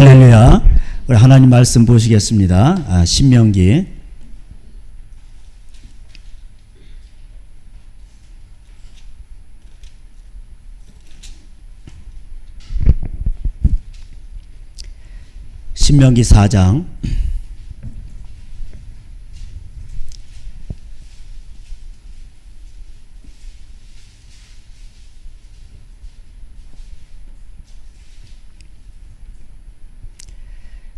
할렐루야. 우리 하나님 말씀 보시겠습니다. 신명기 4장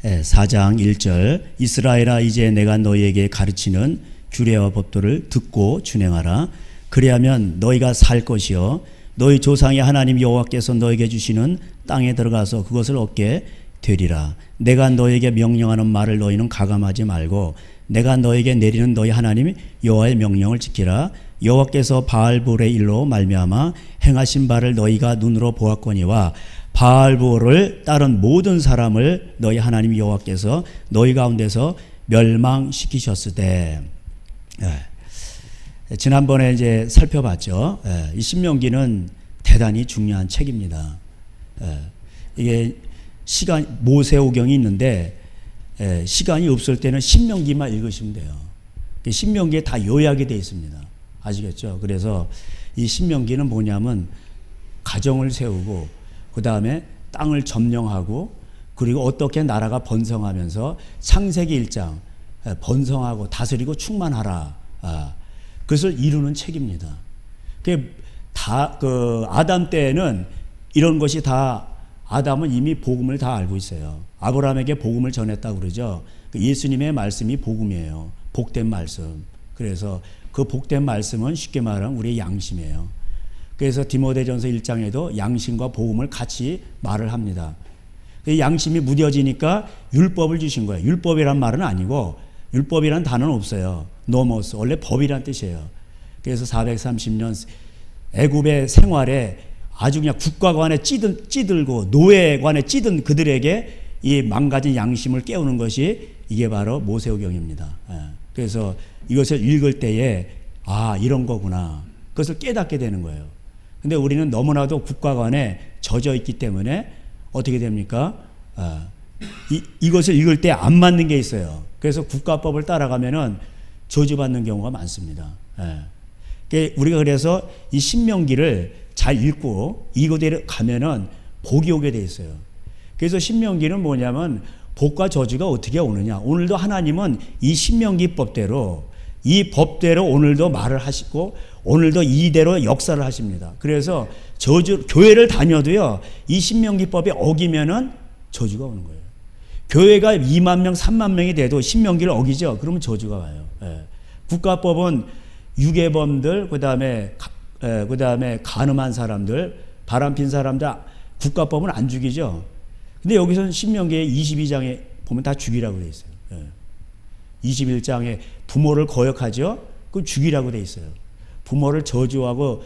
4장 1절 이스라엘아 이제 내가 너희에게 가르치는 규례와 법도를 듣고 준행하라. 그리하면 너희가 살 것이요 너희 조상의 하나님 여호와께서 너희에게 주시는 땅에 들어가서 그것을 얻게 되리라. 내가 너희에게 명령하는 말을 너희는 가감하지 말고 내가 너희에게 내리는 너희 하나님 여호와의 명령을 지키라. 여호와께서 바알볼의 일로 말미암아 행하신 바를 너희가 눈으로 보았거니와 바알볼을 따른 모든 사람을 너희 하나님 여호와께서 너희 가운데서 멸망시키셨으되. 지난번에 이제 살펴봤죠. 이 신명기는 대단히 중요한 책입니다. 이게 모세오경이 있는데 시간이 없을 때는 신명기만 읽으시면 돼요. 신명기에 다 요약이 되어 있습니다. 아시겠죠? 그래서 이 신명기는 뭐냐면 가정을 세우고 그 다음에 땅을 점령하고 그리고 어떻게 나라가 번성하면서 창세기 1장 번성하고 다스리고 충만하라. 그것을 이루는 책입니다. 아담 때에는 이런 것이 다 아담은 이미 복음을 다 알고 있어요. 아브라함에게 복음을 전했다고 그러죠. 예수님의 말씀이 복음이에요. 복된 말씀. 그래서 그 복된 말씀은 쉽게 말하면 우리의 양심이에요. 그래서 디모데전서 1장에도 양심과 복음을 같이 말을 합니다. 양심이 무뎌지니까 율법을 주신 거예요. 율법이란 말은 아니고 율법이란 단어는 없어요. 노모스 원래 법이란 뜻이에요. 그래서 430년 애굽의 생활에 아주 그냥 국가관에 찌들고 노예관에 찌든 그들에게 이 망가진 양심을 깨우는 것이 이게 바로 모세오경입니다. 그래서 이것을 읽을 때에 이런 거구나. 그것을 깨닫게 되는 거예요. 근데 우리는 너무나도 국가관에 젖어 있기 때문에 어떻게 됩니까? 이것을 읽을 때 안 맞는 게 있어요. 그래서 국가법을 따라가면은 저주받는 경우가 많습니다. 우리가 그래서 이 신명기를 잘 읽고 이거대로 가면은 복이 오게 돼 있어요. 그래서 신명기는 뭐냐면 복과 저주가 어떻게 오느냐. 오늘도 하나님은 이 신명기법대로 이 법대로 오늘도 말을 하시고 오늘도 이대로 역사를 하십니다. 그래서 교회를 다녀도요, 이 신명기법에 어기면은 저주가 오는 거예요. 교회가 2만 명, 3만 명이 돼도 신명기를 어기죠. 그러면 저주가 와요. 국가법은 유괴범들, 그 다음에 간음한 사람들, 바람핀 사람들, 국가법은 안 죽이죠. 근데 여기서는 신명기의 22장에 보면 다 죽이라고 돼 있어요. 21장에 부모를 거역하죠. 그럼 죽이라고 돼 있어요. 부모를 저주하고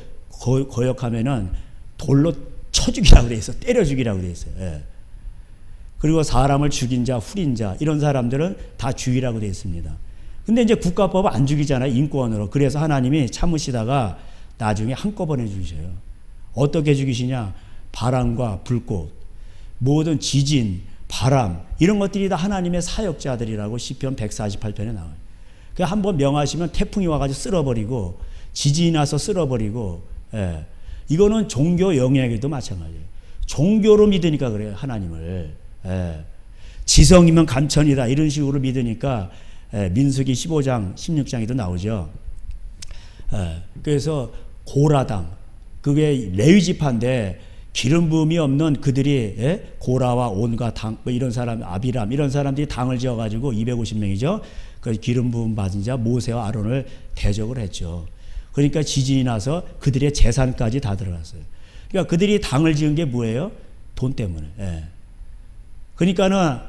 거역하면은 돌로 쳐 죽이라고 돼 있어요. 때려 죽이라고 돼 있어요. 그리고 사람을 죽인 자, 후린 자 이런 사람들은 다 죽이라고 돼 있습니다. 근데 이제 국가법은 안 죽이잖아요. 인권으로. 그래서 하나님이 참으시다가 나중에 한꺼번에 죽이셔요. 어떻게 죽이시냐? 바람과 불꽃, 모든 지진, 바람 이런 것들이 다 하나님의 사역자들이라고 시편 148편에 나와요. 한번 명하시면 태풍이 와가지고 쓸어버리고 지진이 나서 쓸어버리고. 이거는 종교 영역에도 마찬가지예요. 종교로 믿으니까 그래요. 하나님을. 지성이면 감천이다 이런 식으로 믿으니까 민수기 15장 16장에도 나오죠. 그래서 고라당 그게 레위지파인데 기름 부음이 없는 그들이 고라와 온과 당 이런 사람 아비람 이런 사람들이 당을 지어가지고 250명이죠. 그 기름 부음 받은 자 모세와 아론을 대적을 했죠. 그러니까 지진이 나서 그들의 재산까지 다 들어갔어요. 그러니까 그들이 당을 지은 게 뭐예요? 돈 때문에. 그러니까는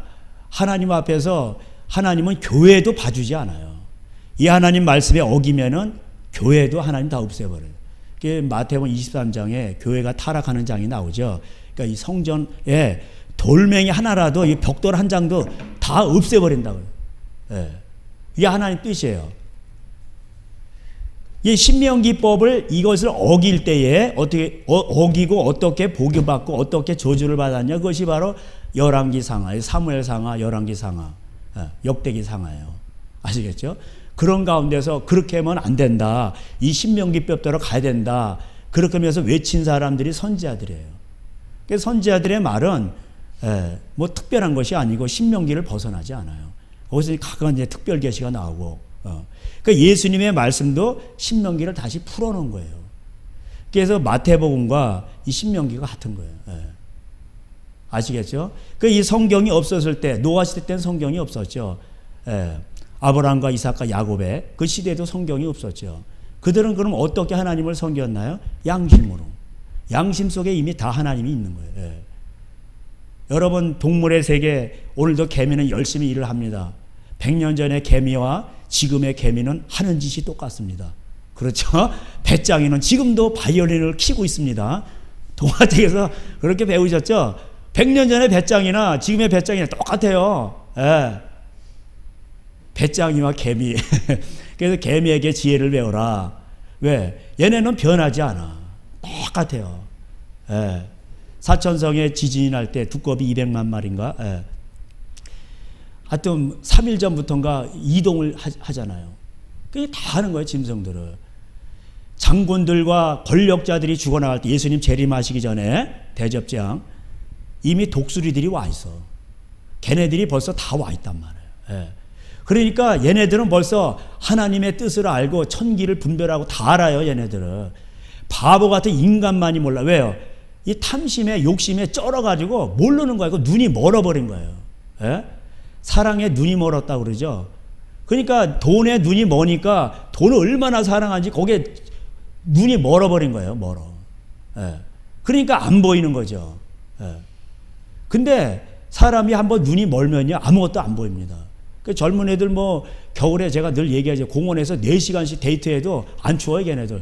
하나님 앞에서 하나님은 교회도 봐주지 않아요. 이 하나님 말씀에 어기면은 교회도 하나님 다 없애버려요. 마태복음 23장에 교회가 타락하는 장이 나오죠. 그러니까 이 성전에 돌멩이 하나라도 이 벽돌 한 장도 다 없애버린다고요. 이게 하나님 뜻이에요. 이 신명기법을 이것을 어길 때에 어떻게 어기고 어떻게 복을 받고 어떻게 저주를 받았냐, 그것이 바로 열왕기 상하, 사무엘 상하, 열왕기 상하, 역대기 상하예요. 아시겠죠? 그런 가운데서 그렇게 하면 안 된다. 이 신명기법대로 가야 된다. 그렇게 하면서 외친 사람들이 선지자들이에요. 그래서 선지자들의 말은 뭐 특별한 것이 아니고 신명기를 벗어나지 않아요. 거기서 각각 이제 특별 계시가 나오고, 그러니까 예수님의 말씀도 신명기를 다시 풀어놓은 거예요. 그래서 마태복음과 이 신명기가 같은 거예요. 아시겠죠? 그 이 성경이 없었을 때, 노아 시대 때는 성경이 없었죠. 아브라함과 이삭과 야곱의 그 시대에도 성경이 없었죠. 그들은 그럼 어떻게 하나님을 섬겼나요? 양심으로. 양심 속에 이미 다 하나님이 있는 거예요. 여러분, 동물의 세계, 오늘도 개미는 열심히 일을 합니다. 100년 전의 개미와 지금의 개미는 하는 짓이 똑같습니다. 그렇죠? 배짱이는 지금도 바이올린을 키고 있습니다. 동화책에서 그렇게 배우셨죠? 100년 전의 배짱이나 지금의 배짱이나 똑같아요. 배짱이와 개미. 그래서 개미에게 지혜를 배워라. 왜? 얘네는 변하지 않아. 똑같아요. 사천성에 지진이 날 때 두꺼비 200만 마리인가? 하여튼 3일 전부터인가 이동을 하잖아요. 그게 다 하는 거예요, 짐승들을. 장군들과 권력자들이 죽어나갈 때 예수님 재림하시기 전에 대접장 이미 독수리들이 와 있어. 걔네들이 벌써 다 와 있단 말이에요. 그러니까 얘네들은 벌써 하나님의 뜻을 알고 천기를 분별하고 다 알아요, 얘네들은. 바보 같은 인간만이 몰라. 왜요? 이 탐심에 욕심에 쩔어가지고 모르는 거예요. 눈이 멀어버린 거예요. 사랑에 눈이 멀었다고 그러죠. 그러니까 돈에 눈이 머니까 돈을 얼마나 사랑하는지 거기에 눈이 멀어버린 거예요. 멀어. 그러니까 안 보이는 거죠. 근데 사람이 한번 눈이 멀면요, 아무것도 안 보입니다. 그 젊은 애들 뭐 겨울에 제가 늘 얘기하죠. 공원에서 4시간씩 데이트해도 안 추워요, 걔네들.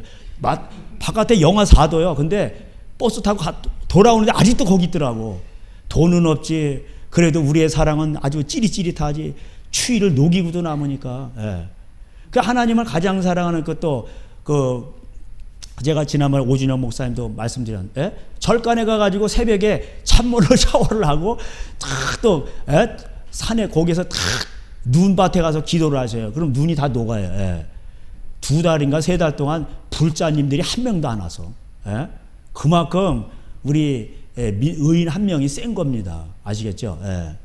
바깥에 영하 4도요. 근데 버스 타고 돌아오는데 아직도 거기 있더라고. 돈은 없지. 그래도 우리의 사랑은 아주 찌릿찌릿하지. 추위를 녹이고도 남으니까. 그 하나님을 가장 사랑하는 것도 제가 지난번에 오준영 목사님도 말씀드렸는데, 절간에 가가지고 새벽에 찬물로 샤워를 하고 또 산에 거기서 탁 눈밭에 가서 기도를 하셔요. 그럼 눈이 다 녹아요. 2달인가 3달 동안 불자님들이 한 명도 안 와서. 그만큼 우리 의인 한 명이 센 겁니다. 아시겠죠? 그러니까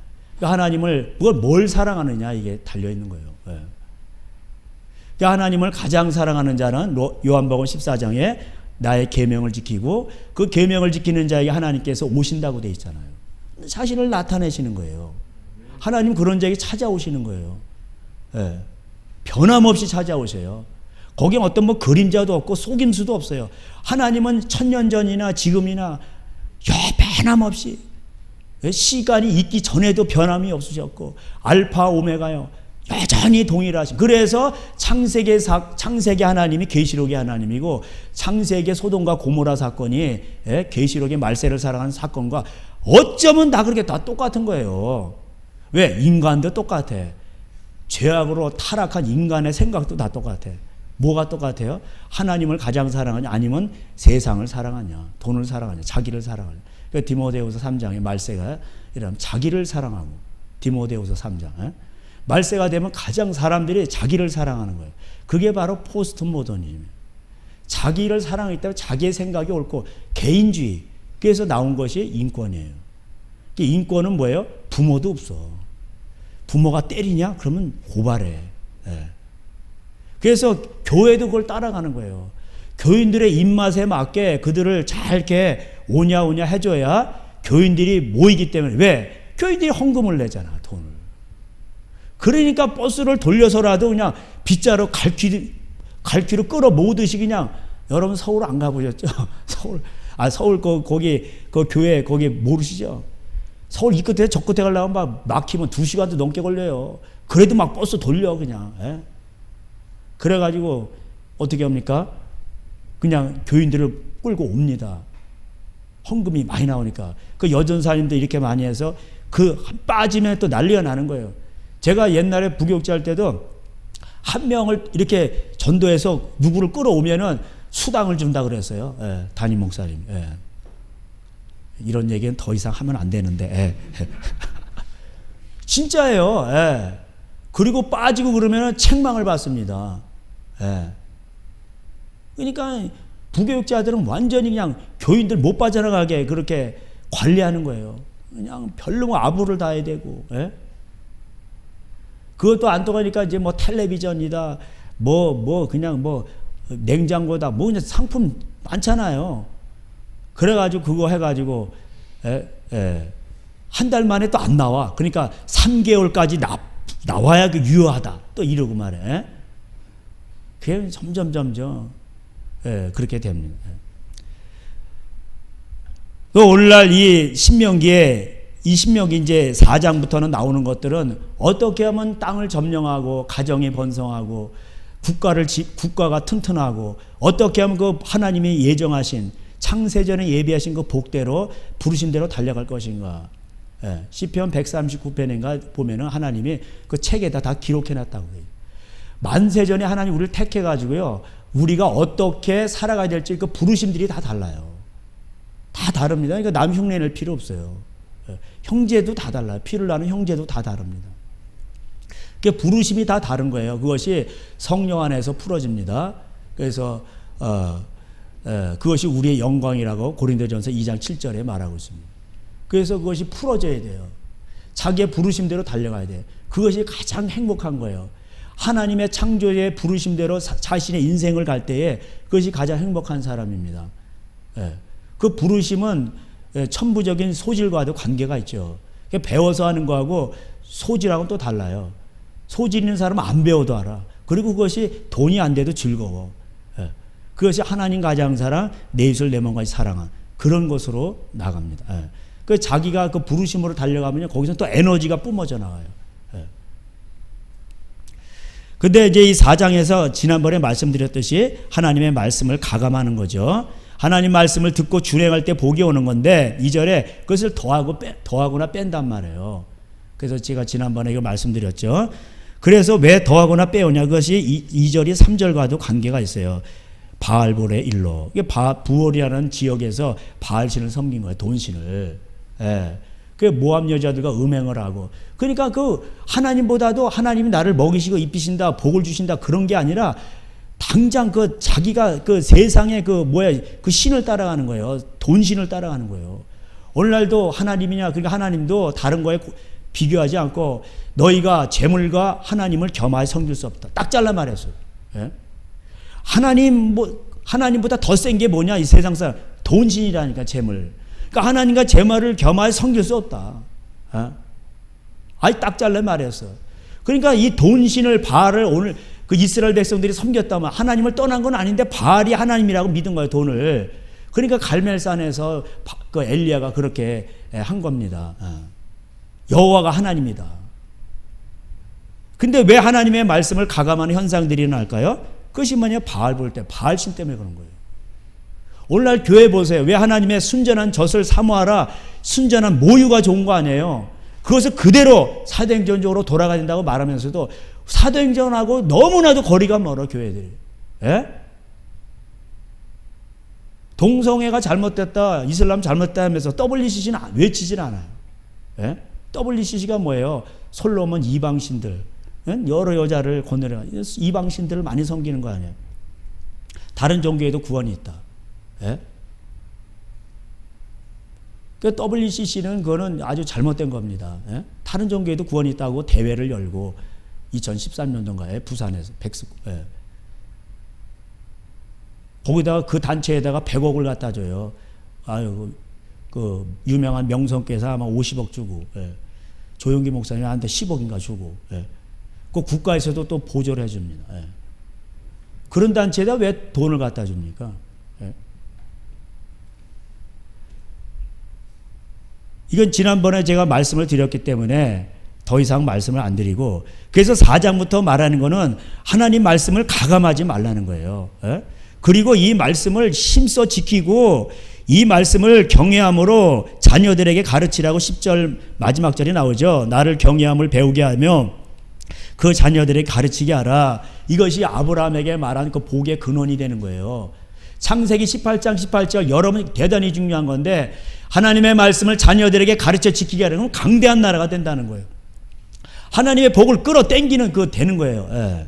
하나님을 뭘 사랑하느냐, 이게 달려있는 거예요. 그러니까 하나님을 가장 사랑하는 자는 요한복음 14장에 나의 계명을 지키고 그 계명을 지키는 자에게 하나님께서 오신다고 되어 있잖아요. 자신을 나타내시는 거예요. 하나님 그런 자에게 찾아오시는 거예요. 변함없이 찾아오세요. 거기에 어떤 뭐 그림자도 없고 속임수도 없어요. 하나님은 1000년 전이나 지금이나 변함없이, 시간이 있기 전에도 변함이 없으셨고 알파 오메가요, 여전히 동일하신. 그래서 창세기 하나님이 계시록의 하나님이고, 창세기 소돔과 고모라 사건이 계시록의 말세를 살아가는 사건과 어쩌면 다 그렇게 다 똑같은 거예요. 왜? 인간도 똑같아. 죄악으로 타락한 인간의 생각도 다 똑같아. 뭐가 똑같아요? 하나님을 가장 사랑하냐, 아니면 세상을 사랑하냐, 돈을 사랑하냐, 자기를 사랑하냐. 그러니까 디모데후서 3장에 말세가 이러면 자기를 사랑하고, 디모데후서 3장. 말세가 되면 가장 사람들이 자기를 사랑하는 거예요. 그게 바로 포스트 모더니즘이에요. 자기를 사랑하기 때문에 자기의 생각이 옳고 개인주의. 그래서 나온 것이 인권이에요. 인권은 뭐예요? 부모도 없어. 부모가 때리냐? 그러면 고발해. 그래서 교회도 그걸 따라가는 거예요. 교인들의 입맛에 맞게 그들을 잘 이렇게 오냐 해줘야 교인들이 모이기 때문에. 왜? 교인들이 헌금을 내잖아, 돈을. 그러니까 버스를 돌려서라도 그냥 빗자루 갈퀴로 끌어 모으듯이 그냥. 여러분 서울 안 가보셨죠? 서울 거기 그 교회 거기 모르시죠? 서울 이 끝에 저 끝에 가려면 막 막히면 2시간도 넘게 걸려요. 그래도 막 버스 돌려 그냥. 그래가지고 어떻게 합니까? 그냥 교인들을 끌고 옵니다. 헌금이 많이 나오니까. 그 여전사님도 이렇게 많이 해서 빠지면 또 난리가 나는 거예요. 제가 옛날에 부교육자 할 때도 한 명을 이렇게 전도해서 누구를 끌어오면은 수당을 준다 그랬어요. 예, 담임 목사님. 예. 이런 얘기는 더 이상 하면 안 되는데. 예. 진짜예요. 예. 그리고 빠지고 그러면은 책망을 받습니다. 예. 그러니까 부교육자들은 완전히 그냥 교인들 못 빠져나가게 그렇게 관리하는 거예요. 그냥 별로 아부를 다 해야 되고. 예? 그것도 안 통하니까 이제 뭐 텔레비전이다, 그냥 냉장고다, 그냥 상품 많잖아요. 그래가지고 그거 해가지고, 한 달 만에 또 안 나와. 그러니까 3개월까지 나와야 유효하다. 또 이러고 말해. 그게 점점, 그렇게 됩니다. 또 오늘날 이 신명기 이제 4장부터는 나오는 것들은 어떻게 하면 땅을 점령하고 가정이 번성하고 국가가 튼튼하고 어떻게 하면 그 하나님이 예정하신 창세전에 예비하신 그 복대로 부르신 대로 달려갈 것인가. 시편 139편인가 보면은 하나님이 그 책에다 다 기록해 놨다고 해요. 만세전에 하나님 우리를 택해 가지고요. 우리가 어떻게 살아가야 될지 그 부르심들이 다 달라요. 다 다릅니다. 그러니까 남 흉내 낼 필요 없어요. 형제도 다 달라요. 피를 나는 형제도 다 다릅니다. 그 부르심이 다 다른 거예요. 그것이 성령 안에서 풀어집니다. 그래서 그것이 우리의 영광이라고 고린도전서 2장 7절에 말하고 있습니다. 그래서 그것이 풀어져야 돼요. 자기의 부르심대로 달려가야 돼요. 그것이 가장 행복한 거예요. 하나님의 창조의 부르심대로 자신의 인생을 갈 때에 그것이 가장 행복한 사람입니다. 그 부르심은 천부적인 소질과도 관계가 있죠. 배워서 하는 거하고 소질하고는 또 달라요. 소질 있는 사람은 안 배워도 알아. 그리고 그것이 돈이 안 돼도 즐거워. 그것이 하나님 가장 사랑, 내 이웃을 내 몸까지 사랑한 그런 것으로 나갑니다. 그 자기가 그 부르심으로 달려가면 거기서 또 에너지가 뿜어져 나와요. 근데 이제 이 4장에서 지난번에 말씀드렸듯이 하나님의 말씀을 가감하는 거죠. 하나님 말씀을 듣고 준행할 때 복이 오는 건데 2절에 그것을 더하거나 뺀단 말이에요. 그래서 제가 지난번에 이거 말씀드렸죠. 그래서 왜 더하거나 빼오냐, 그것이 2절이 3절과도 관계가 있어요. 바알볼의 일로. 이게 부올이라는 지역에서 바알신을 섬긴 거예요. 돈신을. 그 모압 여자들과 음행을 하고. 그러니까 그 하나님보다도 하나님이 나를 먹이시고 입히신다, 복을 주신다 그런 게 아니라 당장 그 자기가 그 세상의 그 신을 따라가는 거예요. 돈신을 따라가는 거예요. 오늘날도 하나님이냐, 그러니까 하나님도 다른 거에 비교하지 않고 너희가 재물과 하나님을 겸하여 섬길 수 없다. 딱 잘라 말했어요. 하나님보다 더 센 게 뭐냐, 이 세상 사람. 돈신이라니까, 재물. 그러니까 하나님과 재물을 겸하여 섬길 수 없다. 아이 딱 잘라 말했어. 그러니까 이 돈신을 바알을 오늘 그 이스라엘 백성들이 섬겼다면 하나님을 떠난 건 아닌데 바알이 하나님이라고 믿은 거예요, 돈을. 그러니까 갈멜산에서 그 엘리야가 그렇게 한 겁니다. 여호와가 하나님이다. 근데 왜 하나님의 말씀을 가감하는 현상들이 일어날까요? 그것이 뭐냐, 바알 볼 때, 바알신 때문에 그런 거예요. 오늘날 교회 보세요. 왜 하나님의 순전한 젖을 사모하라, 순전한 모유가 좋은 거 아니에요. 그것을 그대로 사도행전적으로 돌아가야 된다고 말하면서도 사도행전하고 너무나도 거리가 멀어, 교회들이. 동성애가 잘못됐다, 이슬람 잘못됐다 하면서 WCC는 외치질 않아요. WCC가 뭐예요? 솔로몬 이방신들, 여러 여자를 권느려 이방신들을 많이 섬기는 거 아니에요. 다른 종교에도 구원이 있다. 그 WCC는 그거는 아주 잘못된 겁니다. 다른 종교에도 구원이 있다고 대회를 열고 2013년도인가에 부산에서 거기다가 그 단체에다가 100억을 갖다 줘요. 아유, 그 유명한 명성께서 아마 50억 주고, 조용기 목사님한테 10억인가 주고, 그 국가에서도 또 보조를 해줍니다. 그런 단체에다 왜 돈을 갖다 줍니까? 이건 지난번에 제가 말씀을 드렸기 때문에 더 이상 말씀을 안 드리고, 그래서 4장부터 말하는 거는 하나님 말씀을 가감하지 말라는 거예요. 그리고 이 말씀을 힘써 지키고 이 말씀을 경외함으로 자녀들에게 가르치라고 10절 마지막 절이 나오죠. 나를 경외함을 배우게 하며 그 자녀들에게 가르치게 하라. 이것이 아브라함에게 말한 그 복의 근원이 되는 거예요. 창세기 18장 18절 여러분 대단히 중요한 건데 하나님의 말씀을 자녀들에게 가르쳐 지키게 하려면 강대한 나라가 된다는 거예요. 하나님의 복을 끌어당기는 그 되는 거예요. 예.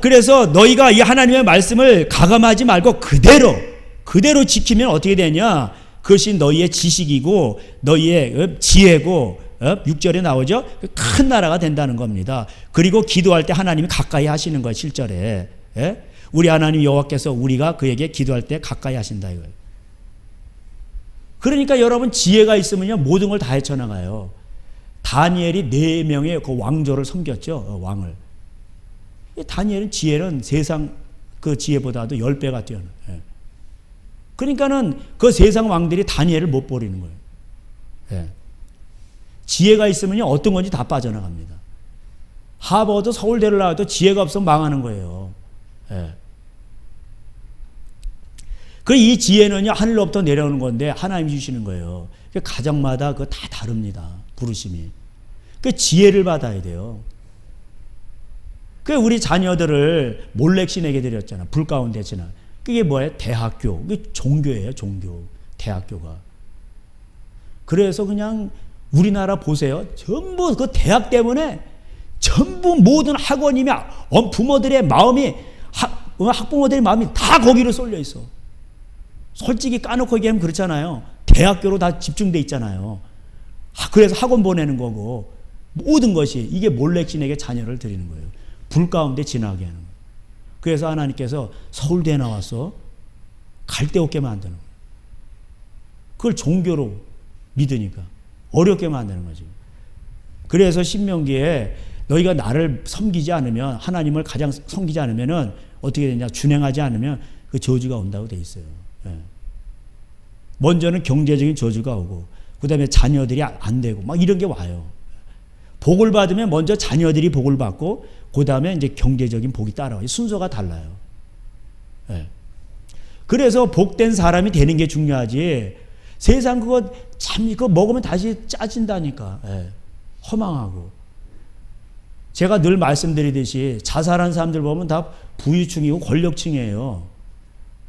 그래서 너희가 이 하나님의 말씀을 가감하지 말고 그대로 지키면 어떻게 되냐? 그것이 너희의 지식이고 너희의 지혜고 6절에 나오죠. 큰 나라가 된다는 겁니다. 그리고 기도할 때 하나님이 가까이 하시는 거예요. 7절에. 예? 우리 하나님 여호와께서 우리가 그에게 기도할 때 가까이 하신다 이거예요. 그러니까 여러분 지혜가 있으면요 모든 걸 다 헤쳐나가요. 다니엘이 4명의 그 왕조를 섬겼죠. 왕을. 다니엘은 지혜는 세상 그 지혜보다도 10배가 뛰어나요. 예. 그러니까는 그 세상 왕들이 다니엘을 못 버리는 거예요. 예. 지혜가 있으면요 어떤 건지 다 빠져나갑니다. 하버드 서울대를 나와도 지혜가 없으면 망하는 거예요. 예. 그 이 지혜는요 하늘로부터 내려오는 건데 하나님이 주시는 거예요. 가정마다 그 다 다릅니다. 부르심이. 그 지혜를 받아야 돼요. 그 우리 자녀들을 몰렉신에게 드렸잖아. 불 가운데 지나. 그게 뭐예요? 대학교. 그게 종교예요. 종교. 대학교가. 그래서 그냥 우리나라 보세요. 전부 그 대학 때문에 전부 모든 학원이며 부모들의 마음이 학부모들의 마음이 다 거기로 쏠려 있어. 솔직히 까놓고 얘기하면 그렇잖아요. 대학교로 다 집중돼 있잖아요. 그래서 학원 보내는 거고 모든 것이 이게 몰렉신에게 자녀를 드리는 거예요. 불 가운데 지나게 하는 거예요. 그래서 하나님께서 서울대에 나와서 갈 데 없게 만드는 거예요. 그걸 종교로 믿으니까 어렵게 만드는 거죠. 그래서 신명기에 너희가 나를 섬기지 않으면 하나님을 가장 섬기지 않으면은 어떻게 되냐 준행하지 않으면 그 저주가 온다고 돼 있어요. 예. 먼저는 경제적인 저주가 오고 그 다음에 자녀들이 안 되고 막 이런 게 와요. 복을 받으면 먼저 자녀들이 복을 받고 그 다음에 이제 경제적인 복이 따라와요. 순서가 달라요. 예. 그래서 복된 사람이 되는 게 중요하지. 세상 그거 참 이거 먹으면 다시 짜진다니까. 예. 허망하고. 제가 늘 말씀드리듯이 자살한 사람들 보면 다 부유층이고 권력층이에요.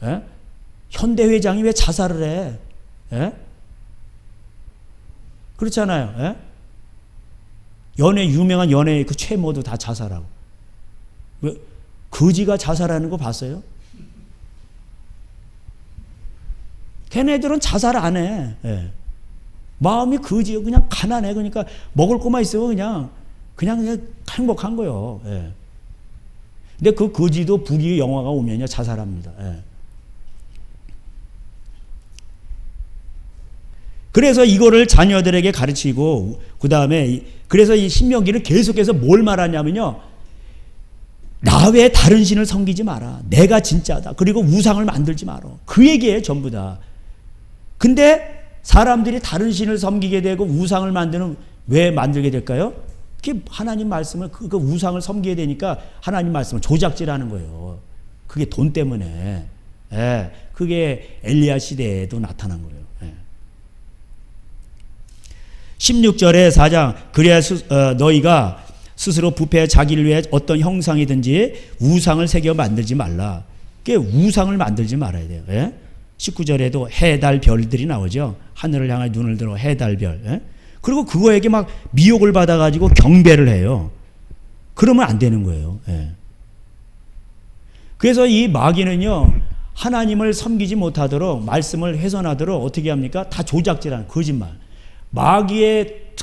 예? 현대 회장이 왜 자살을 해? 예? 그렇잖아요. 예? 유명한 연예 그 최모도 다 자살하고. 왜? 거지가 자살하는 거 봤어요? 걔네들은 자살 안 해. 예. 마음이 거지요. 그냥 가난해. 그러니까 먹을 것만 있으면 그냥 행복한 거예요. 예. 근데 그 거지도 불의의 영화가 오면요 자살합니다. 예. 그래서 이거를 자녀들에게 가르치고 그 다음에 그래서 이 신명기는 계속해서 뭘 말하냐면요. 나 외에 다른 신을 섬기지 마라. 내가 진짜다. 그리고 우상을 만들지 마라. 그 얘기예요 전부 다. 근데 사람들이 다른 신을 섬기게 되고 우상을 왜 만들게 될까요? 그게 하나님 말씀을 그 우상을 섬기게 되니까 하나님 말씀을 조작질하는 거예요. 그게 돈 때문에. 예, 그게 엘리야 시대에도 나타난 거예요. 예. 16절에 4장 그래야 너희가 스스로 부패 자기를 위해 어떤 형상이든지 우상을 새겨 만들지 말라. 그게 우상을 만들지 말아야 돼요. 예? 19절에도 해, 달, 별들이 나오죠. 하늘을 향해 눈을 들어 해, 달, 별. 예? 그리고 그거에게 막 미혹을 받아가지고 경배를 해요. 그러면 안 되는 거예요. 예. 그래서 이 마귀는요, 하나님을 섬기지 못하도록 말씀을 훼손하도록 어떻게 합니까? 다 조작질하는 거짓말. 마귀의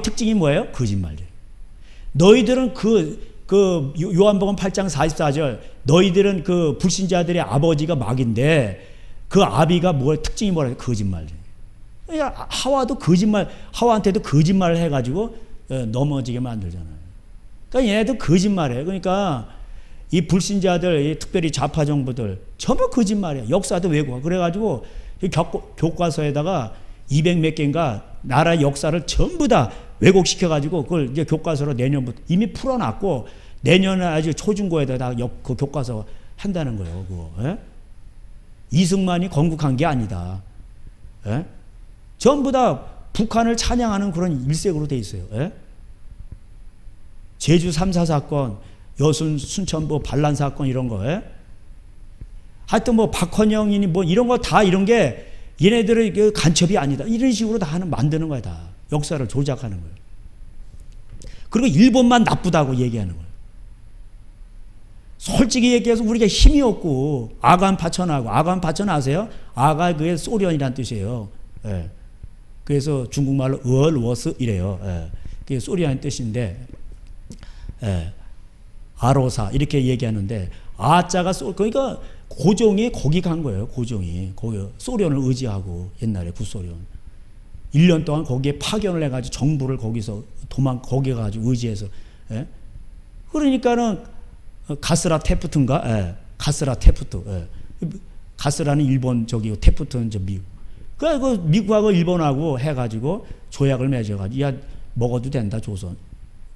특징이 뭐예요? 거짓말이에요. 너희들은 요한복음 8장 44절 너희들은 그 불신자들의 아버지가 마귀인데 그 아비가 특징이 뭐라고? 거짓말이에요. 하와도 하와한테도 거짓말을 해가지고 넘어지게 만들잖아요. 그러니까 얘네도 거짓말이에요. 그러니까 이 불신자들, 특별히 좌파 정부들 전부 거짓말이에요. 역사도 왜곡. 그래가지고 교과서에다가 200몇 개인가 나라 역사를 전부 다 왜곡시켜가지고 그걸 이제 교과서로 내년부터 이미 풀어놨고 내년에 아주 초중고에다 그 교과서 한다는 거예요. 그거. 예? 이승만이 건국한 게 아니다. 예? 전부 다 북한을 찬양하는 그런 일색으로 돼 있어요. 예? 제주 3.4 사건, 여순 순천부 반란 사건 이런 거, 예? 하여튼 뭐 박헌영이니 뭐 이런 거 다 이런 게 얘네들의 간첩이 아니다. 이런 식으로 다 만드는 거야, 다. 역사를 조작하는 거예요. 그리고 일본만 나쁘다고 얘기하는 거예요. 솔직히 얘기해서 우리가 힘이 없고 아간 파천하고, 아간 파천 아세요? 아가 그게 소련이란 뜻이에요. 예. 그래서 중국말로 월워스 이래요. 예. 그게 소련의 뜻인데, 예. 아로사 이렇게 얘기하는데, 아자가 그러니까 고종이 거기 간 거예요. 고종이 거기 소련을 의지하고, 옛날에 구소련 1년 동안 거기에 파견을 해가지고 정부를 거기서 거기 가지고 의지해서, 예? 그러니까는 가스라 테프트인가, 예. 가스라 테프트, 예. 가스라는 일본 저기, 테프트는 저 미국. 그 미국하고 일본하고 해가지고 조약을 맺어가지고, 야 먹어도 된다 조선.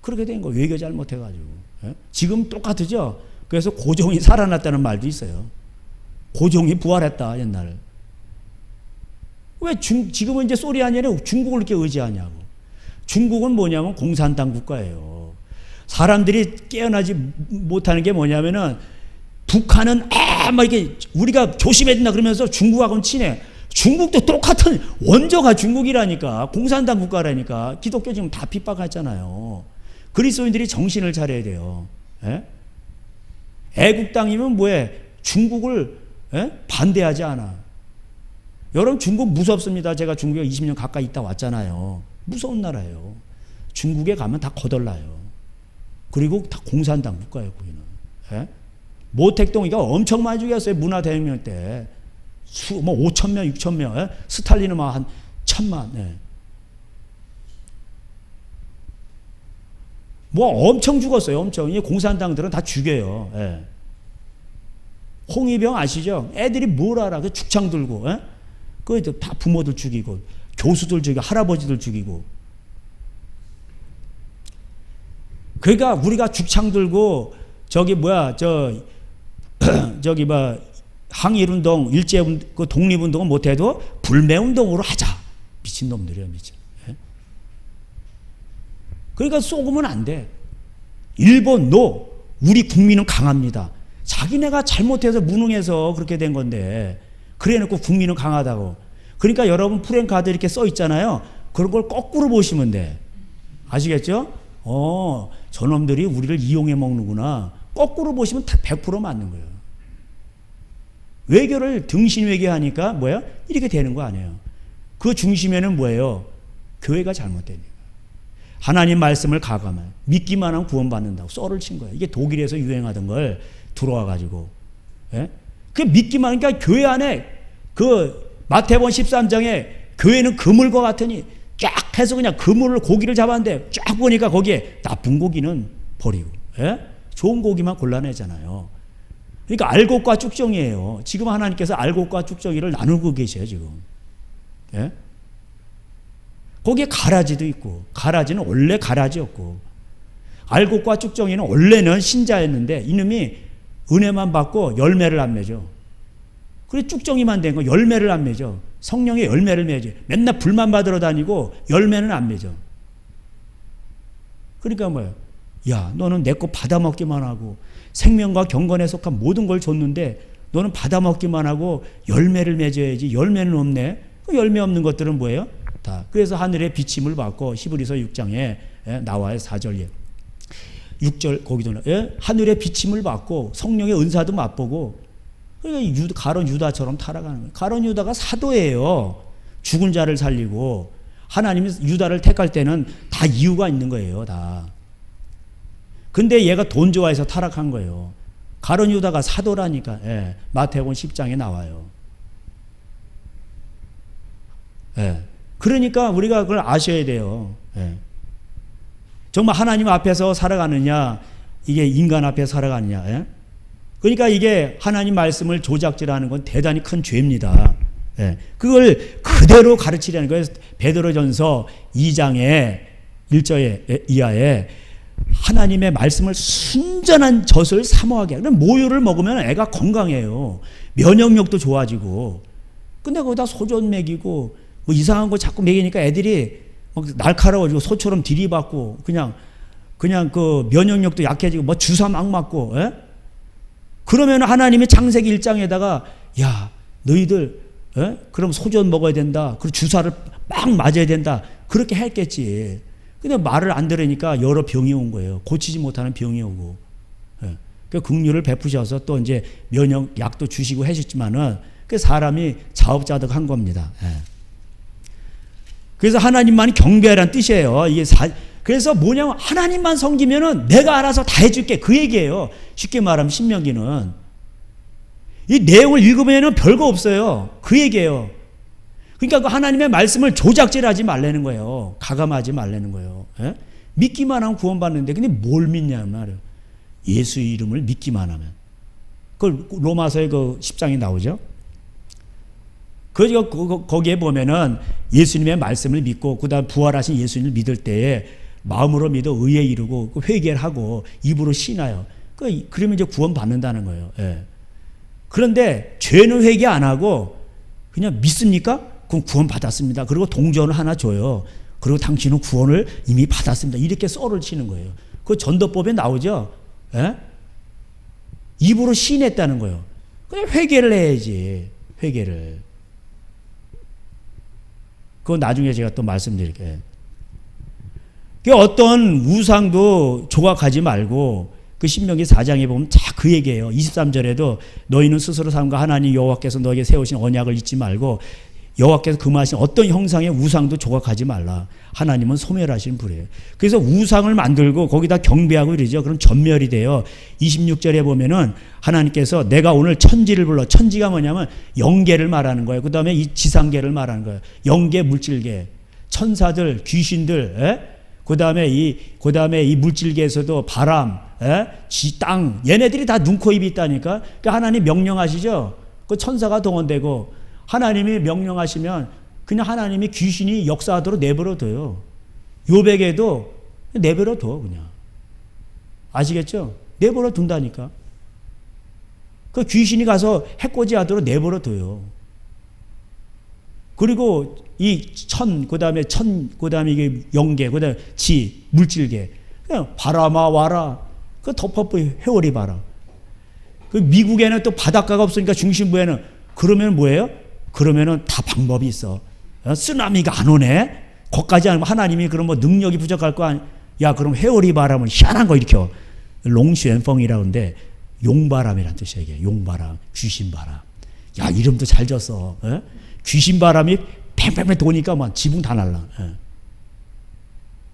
그렇게 된 거, 외교 잘못해가지고, 예? 지금 똑같으죠. 그래서 고종이 살아났다는 말도 있어요. 고종이 부활했다, 옛날에. 왜 지금은 이제 소리 아니라 중국을 이렇게 의지하냐고. 중국은 뭐냐면 공산당 국가예요. 사람들이 깨어나지 못하는 게 뭐냐면은, 북한은 막 이렇게 우리가 조심해야 된다 그러면서 중국하고는 친해. 중국도 똑같은 원조가 중국이라니까. 공산당 국가라니까. 기독교 지금 다 핍박했잖아요. 그리스도인들이 정신을 차려야 돼요. 예? 애국당이면 뭐해? 중국을, 예? 반대하지 않아. 여러분, 중국 무섭습니다. 제가 중국에 20년 가까이 있다 왔잖아요. 무서운 나라예요. 중국에 가면 다 거덜나요. 그리고 다 공산당 국가예요, 거기는. 예? 모택동이가 엄청 많이 죽였어요. 문화대혁명 때. 뭐 5천 명, 6천 명. 예? 스탈린은 막 한 1,000만. 예. 뭐 엄청 죽었어요. 엄청. 이 공산당들은 다 죽여요. 예. 홍위병 아시죠? 애들이 뭘 알아? 그 죽창 들고, 예? 그 다 부모들 죽이고, 교수들 죽이고, 할아버지들 죽이고. 그러니까 우리가 죽창 들고 저기 뭐야, 저기 뭐 항일운동, 그 독립운동은 못해도 불매운동으로 하자. 미친 놈들이야, 미친. 예? 그러니까 쏘으면 안 돼. 일본 노, 우리 국민은 강합니다. 자기네가 잘못해서 무능해서 그렇게 된 건데, 그래놓고 국민은 강하다고. 그러니까 여러분 프랭카드 이렇게 써 있잖아요. 그런 걸 거꾸로 보시면 돼. 아시겠죠? 저놈들이 우리를 이용해 먹는구나. 거꾸로 보시면 100% 맞는 거예요. 외교를 등신 외교하니까 뭐야? 이렇게 되는 거 아니에요. 그 중심에는 뭐예요? 교회가 잘못되니까. 하나님 말씀을 가감해. 믿기만 하면 구원받는다고 썰을 친 거예요. 이게 독일에서 유행하던 걸 들어와가지고. 예? 그 믿기만 하니까 교회 안에 그 마태복음 13장에 교회는 그물과 같으니 쫙 해서 그냥 그물을 고기를 잡았는데 쫙 보니까 거기에 나쁜 고기는 버리고, 예? 좋은 고기만 골라내잖아요. 그러니까 알곡과 쭉정이에요. 지금 하나님께서 알곡과 쭉정이를 나누고 계셔요, 지금. 예? 거기에 가라지도 있고, 가라지는 원래 가라지였고, 알곡과 쭉정이는 원래는 신자였는데 이놈이 은혜만 받고 열매를 안 맺어. 그래 쭉정이만 된 거, 열매를 안 맺어. 성령의 열매를 맺어. 맨날 불만 받으러 다니고 열매는 안 맺어. 그러니까 뭐야? 야, 너는 내 거 받아먹기만 하고 생명과 경건에 속한 모든 걸 줬는데 너는 받아먹기만 하고 열매를 맺어야지. 열매는 없네. 그 열매 없는 것들은 뭐예요? 다. 그래서 하늘의 비침을 받고 히브리서 6장에 나와요. 4절에. 6절 거기도 하늘의 비침을 받고 성령의 은사도 맛보고, 그러니까 가론 유다처럼 타락하는 거예요. 가론 유다가 사도예요. 죽은 자를 살리고. 하나님이 유다를 택할 때는 다 이유가 있는 거예요. 다. 근데 얘가 돈 좋아해서 타락한 거예요. 가론 유다가 사도라니까. 예. 마태복음 10장에 나와요. 예. 그러니까 우리가 그걸 아셔야 돼요. 예. 정말 하나님 앞에서 살아가느냐, 이게 인간 앞에 살아가느냐. 예? 그러니까 이게 하나님 말씀을 조작질하는 건 대단히 큰 죄입니다. 예. 그걸 그대로 가르치려는 거예요. 베드로전서 2장의 1절 이하에 하나님의 말씀을 순전한 젖을 사모하게 하는, 모유를 먹으면 애가 건강해요. 면역력도 좋아지고. 근데 거기다 소전 먹이고 뭐 이상한 거 자꾸 먹이니까 애들이 막 날카로워지고 소처럼 들이받고 그냥 그냥 그 면역력도 약해지고 뭐 주사 막 맞고, 예? 그러면 하나님이 창세기 1장에다가 야 너희들 그럼 소전 먹어야 된다. 그리고 주사를 막 맞아야 된다. 그렇게 했겠지. 근데 말을 안 들으니까 여러 병이 온 거예요. 고치지 못하는 병이 오고. 그 긍휼을 베푸셔서 또 이제 면역 약도 주시고 하셨지만은 그 사람이 자업자득한 겁니다. 그래서 하나님만이 경배하라는 뜻이에요. 이게 그래서 뭐냐면 하나님만 섬기면은 내가 알아서 다 해줄게 그 얘기예요. 쉽게 말하면 신명기는 이 내용을 읽으면은 별거 없어요. 그 얘기예요. 그러니까 그 하나님의 말씀을 조작질하지 말라는 거예요. 가감하지 말라는 거예요. 예? 믿기만 하면 구원받는데 근데 뭘 믿냐는 말이에요. 예수 이름을 믿기만 하면. 그 로마서의 그 10장이 나오죠. 거기에 보면은 예수님의 말씀을 믿고 그다음 부활하신 예수님을 믿을 때에 마음으로 믿어 의에 이르고 회개를 하고 입으로 신하여. 그러면 이제 구원 받는다는 거예요. 예. 그런데 죄는 회개 안 하고 그냥 믿습니까? 그럼 구원 받았습니다. 그리고 동전을 하나 줘요. 그리고 당신은 구원을 이미 받았습니다. 이렇게 썰을 치는 거예요. 그 전도법에 나오죠. 예? 입으로 신했다는 거예요. 그냥 회개를 해야지. 회개를. 그거 나중에 제가 또 말씀드릴게요. 어떤 우상도 조각하지 말고 그 신명기 4장에 보면 자 그 얘기예요. 23절에도 너희는 스스로 삼가 하나님 여호와께서 너에게 세우신 언약을 잊지 말고 여호와께서 금하신 어떤 형상의 우상도 조각하지 말라. 하나님은 소멸하신 불이에요. 그래서 우상을 만들고 거기다 경배하고 이러죠. 그럼 전멸이 돼요. 26절에 보면은 하나님께서 내가 오늘 천지를 불러. 천지가 뭐냐면 영계를 말하는 거예요. 그 다음에 이 지상계를 말하는 거예요. 영계, 물질계, 천사들, 귀신들, 그 다음에 이 물질계에서도 바람, 땅, 얘네들이 다 눈, 코, 입이 있다니까. 그러니까 하나님 명령하시죠. 그 천사가 동원되고 하나님이 명령하시면 그냥 하나님이 귀신이 역사하도록 내버려둬요. 요백에도 내버려둬 그냥. 아시겠죠? 내버려둔다니까. 그 귀신이 가서 해코지하도록 내버려둬요. 그리고 이 그다음에 그다음에 이게 영계, 그다음에 물질계. 그냥 바람아 와라. 그 덮어뿌 회오리 봐라. 그 미국에는 또 바닷가가 없으니까 중심부에는 그러면 뭐예요? 그러면은 다 방법이 있어. 쓰나미가 안 오네. 거기까지 아니면 하나님이 그럼 뭐 능력이 부족할 거 아니야. 야 그럼 회오리 바람을 희한한 거 일으켜. 롱슈엔펑이라고 하는데 용바람이란 뜻이야 이게. 용바람, 귀신바람. 야 이름도 잘 졌어. 귀신바람이 팽팽팽 도니까 막 지붕 다 날라.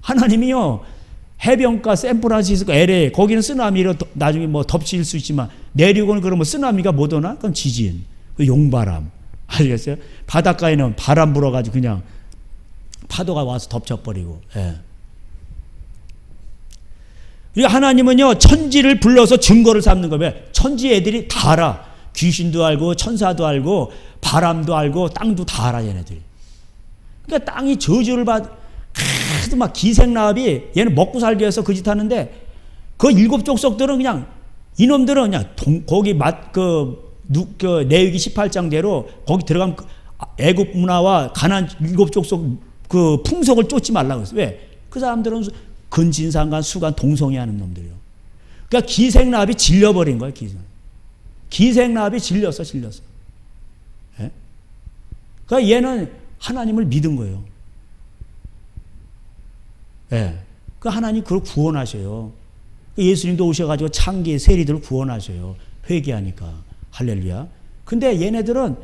하나님이요 해변가 샌프란시스코 LA 거기는 쓰나미로 나중에 뭐 덮칠 수 있지만 내륙은 그러면 쓰나미가 못 오나? 그럼 지진. 용바람. 아시겠어요? 바닷가에는 바람 불어가지고 그냥 파도가 와서 덮쳐버리고. 그리고 하나님은요 천지를 불러서 증거를 삼는 거예요. 천지 애들이 다 알아. 귀신도 알고 천사도 알고 바람도 알고 땅도 다 알아 얘네들이. 그러니까 땅이 저주를 하도 막 기생나합이 얘는 먹고 살기 위해서 그 짓 하는데 그 일곱 족속들은 그냥 이놈들은 그냥 거기 내위기 18장대로 거기 들어가면 애굽 문화와 가나안 일곱 족속 그 풍속을 쫓지 말라고 했어요. 왜? 그 사람들은 근진상간 수간 동성애 하는 놈들이요. 그러니까 기생나합이 질려버린 거예요. 기생나합이 질렸어. 예? 그러니까 얘는 하나님을 믿은 거예요. 예. 그 하나님 그걸 구원하셔요. 예수님도 오셔가지고 창기의 세리들을 구원하셔요. 회개하니까. 할렐루야. 근데 얘네들은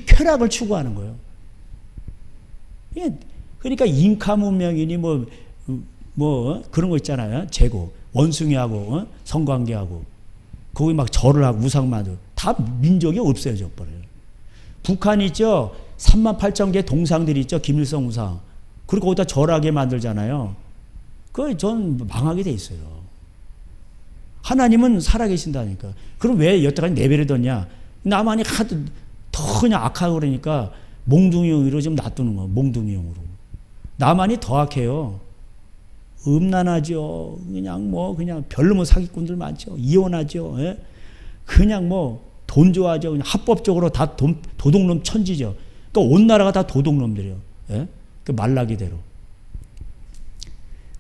쾌락을 추구하는 거예요. 그러니까 잉카 문명이니 그런 거 있잖아요. 재고, 원숭이하고 성관계하고 거기 막 절을 하고 우상 만들고 다 민족이 없어져 버려요. 북한 있죠. 38,000개 동상들이 있죠. 김일성 우상. 그리고 거기다 절하게 만들잖아요. 그거 전 망하게 돼 있어요. 하나님은 살아계신다니까. 그럼 왜 여태까지 내버려뒀냐? 나만이 하도 더 그냥 악하고 그러니까 몽둥이용으로 좀 놔두는 거야. 몽둥이용으로. 나만이 더 악해요. 음란하죠. 그냥 별로 사기꾼들 많죠. 이혼하죠. 예? 그냥 돈 좋아하죠. 그냥 합법적으로 다 도둑놈 천지죠. 그러니까 온 나라가 다 도둑놈들이에요. 예? 그 말라기대로.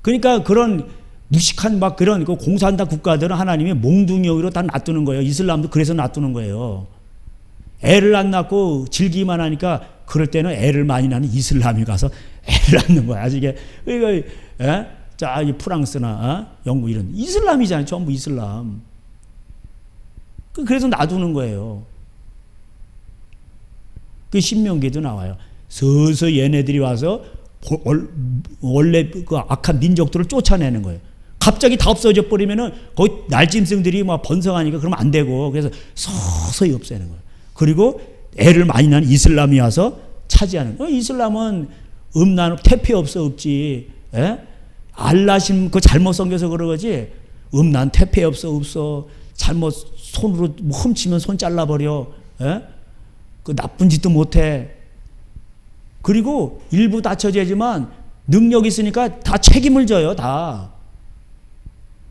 그러니까 그런 무식한 막 그런 그 공산당 국가들은 하나님이 몽둥이로 다 놔두는 거예요. 이슬람도 그래서 놔두는 거예요. 애를 안 낳고 즐기기만 하니까 그럴 때는 애를 많이 낳는 이슬람이 가서 애를 낳는 거야. 아직 이거 자, 이 프랑스나 영국 이런 이슬람이잖아요. 전부 이슬람. 그래서 놔두는 거예요. 그 신명기도 나와요. 서서 얘네들이 와서 원래 그 악한 민족들을 쫓아내는 거예요. 갑자기 다 없어져 버리면은 거기 날짐승들이 막 번성하니까 그러면 안 되고 그래서 서서히 없애는 거예요. 그리고 애를 많이 낳는 이슬람이 와서 차지하는 거예요. 이슬람은 태폐 없지. 예? 알라심 그 잘못 섬겨서 그러지. 태폐 없어. 잘못 손으로 훔치면 손 잘라버려. 예? 그 나쁜 짓도 못해. 그리고 일부 다처제지만 능력이 있으니까 다 책임을 져요. 다.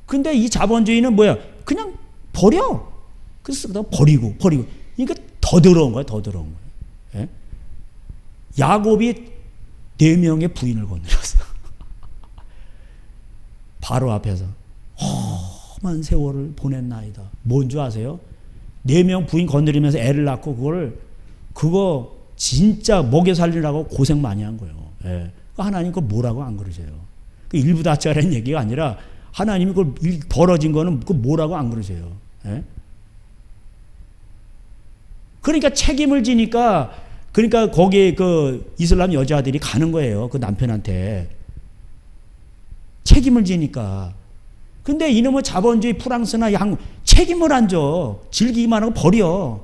근데 이 자본주의는 뭐야? 그냥 버려. 그래서 버리고. 그러니까 더 더러운 거야. 더 더러운 거야. 예? 야곱이 4명의 부인을 건드렸어. 바로 앞에서 험한 세월을 보냈나이다. 뭔 줄 아세요? 4명 부인 건드리면서 애를 낳고 그거 진짜 먹여 살리려고 고생 많이 한 거예요. 예. 하나님 그거 뭐라고 안 그러세요? 그 일부 다처라는 얘기가 아니라 하나님이 그걸 벌어진 거는 그 뭐라고 안 그러세요? 예? 그러니까 책임을 지니까 그러니까 거기에 그 이슬람 여자들이 가는 거예요. 그 남편한테. 책임을 지니까. 근데 이놈의 자본주의 프랑스나 한국 책임을 안 져. 즐기기만 하고 버려.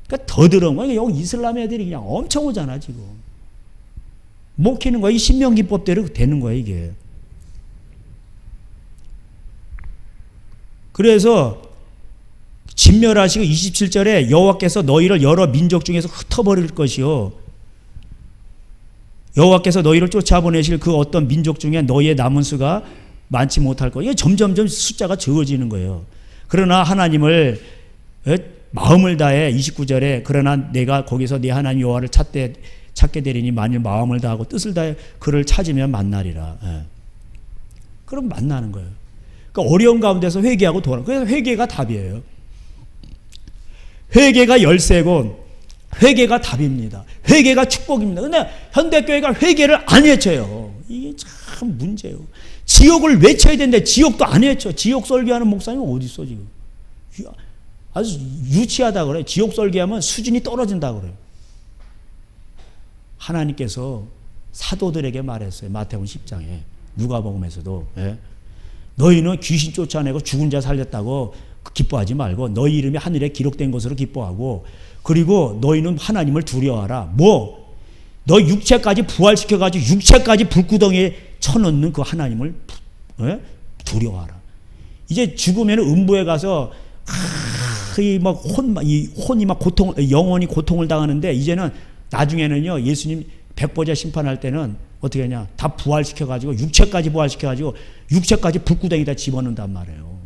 그러니까 더 더러운 거야. 여기 이슬람 애들이 그냥 엄청 오잖아, 지금. 먹히는 거야. 이 신명기법대로 되는 거야, 이게. 그래서 진멸하시고 27절에 여호와께서 너희를 여러 민족 중에서 흩어버릴 것이요. 여호와께서 너희를 쫓아보내실 그 어떤 민족 중에 너희의 남은 수가 많지 못할 거예요. 점점점 숫자가 적어지는 거예요. 그러나 하나님을 마음을 다해 29절에 그러나 내가 거기서 네 하나님 여호와를 찾게 되리니 만일 마음을 다하고 뜻을 다해 그를 찾으면 만나리라. 그럼 만나는 거예요. 그러니까 어려운 가운데서 회개하고 돌아. 그래서 회개가 답이에요. 회개가 열쇠고 회개가 답입니다. 회개가 축복입니다. 근데 현대교회가 회개를 안 외쳐요. 이게 참 문제예요. 지옥을 외쳐야 되는데 지옥도 안 외쳐. 지옥 설교하는 목사님은 어디 있어 지금. 아주 유치하다 그래요. 지옥 설교하면 수준이 떨어진다 그래요. 하나님께서 사도들에게 말했어요. 마태복음 10장에 누가복음에서도 너희는 귀신 쫓아내고 죽은 자 살렸다고 기뻐하지 말고 너희 이름이 하늘에 기록된 것으로 기뻐하고 그리고 너희는 하나님을 두려워하라. 너 육체까지 부활시켜가지고 육체까지 불구덩이에 쳐넣는 그 하나님을 두려워하라. 이제 죽으면 음부에 가서 혼이 막 영원히 고통을 당하는데 이제는 나중에는요 예수님 백보자 심판할 때는 어떻게 하냐 다 부활시켜가지고 육체까지 부활시켜가지고 육체까지 불구덩이에다 집어넣는단 말이에요.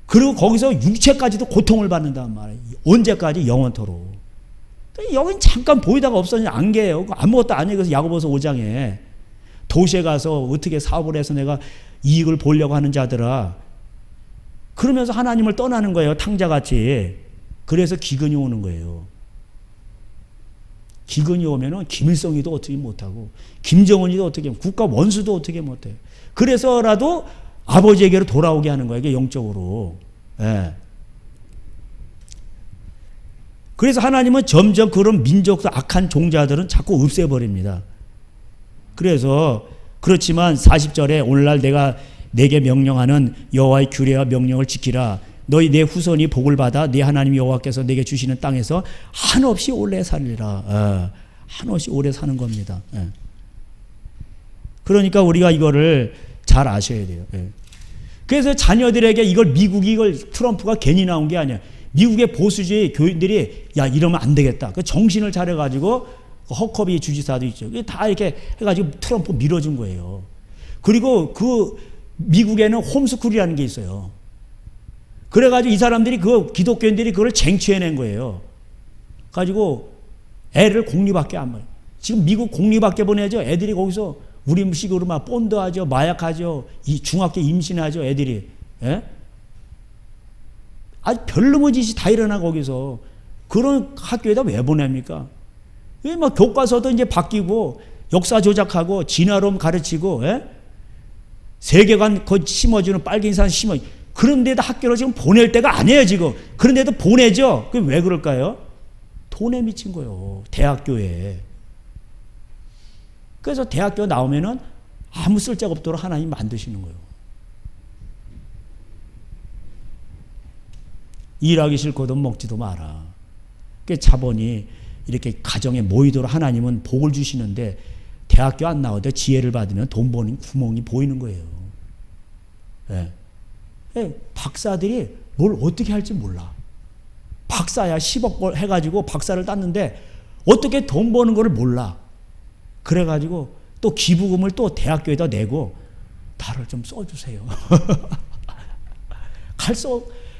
그리고 거기서 육체까지도 고통을 받는단 말이에요. 언제까지? 영원토록. 여긴 잠깐 보이다가 없어진 안개예요. 아무것도 아니에요. 그래서 야고보서 5장에 도시에 가서 어떻게 사업을 해서 내가 이익을 보려고 하는 자들아. 그러면서 하나님을 떠나는 거예요. 탕자같이. 그래서 기근이 오는 거예요. 기근이 오면은 김일성이도 어떻게 못하고 김정은이도 어떻게 국가 원수도 어떻게 못해요. 그래서라도 아버지에게로 돌아오게 하는 거예요. 이게 영적으로. 그래서 하나님은 점점 그런 민족도 악한 종자들은 자꾸 없애버립니다. 그래서 그렇지만 40절에 오늘날 내가 내게 명령하는 여호와의 규례와 명령을 지키라. 너희 내 후손이 복을 받아 네 하나님 여호와께서 내게 주시는 땅에서 한없이 오래 살리라. 한없이 오래 사는 겁니다. 그러니까 우리가 이거를 잘 아셔야 돼요. 그래서 자녀들에게 미국이 트럼프가 괜히 나온 게 아니야. 미국의 보수주의 교인들이 야 이러면 안 되겠다. 그 정신을 차려가지고 허커비 주지사도 있죠. 다 이렇게 해가지고 트럼프 밀어준 거예요. 그리고 그 미국에는 홈스쿨이라는 게 있어요. 그래가지고 이 사람들이 기독교인들이 그걸 쟁취해낸 거예요. 가지고 애를 공립학교 안 보내. 지금 미국 공립학교 보내죠. 애들이 거기서 우리 식으로 막 본드하죠, 마약하죠, 이 중학교 임신하죠, 애들이. 예? 아주 별놈의 짓이 다 일어나 거기서. 그런 학교에다 왜 보냅니까? 왜 막 교과서도 이제 바뀌고 역사 조작하고 진화론 가르치고, 예? 세계관 거 심어주는 빨갱이산 심어. 그런 데다 학교로 지금 보낼 때가 아니에요, 지금. 그런 데도 보내죠. 그게 왜 그럴까요? 돈에 미친 거예요, 대학교에. 그래서 대학교 나오면은 아무 쓸데가 없도록 하나님 만드시는 거예요. 일하기 싫거든 먹지도 마라. 그 자본이 이렇게 가정에 모이도록 하나님은 복을 주시는데 대학교 안 나오되 지혜를 받으면 돈 버는 구멍이 보이는 거예요. 예. 예, 박사들이 뭘 어떻게 할지 몰라. 박사야 10억 벌 해가지고 박사를 땄는데 어떻게 돈 버는 거를 몰라. 그래가지고 또 기부금을 또 대학교에다 내고 나를 좀 써주세요.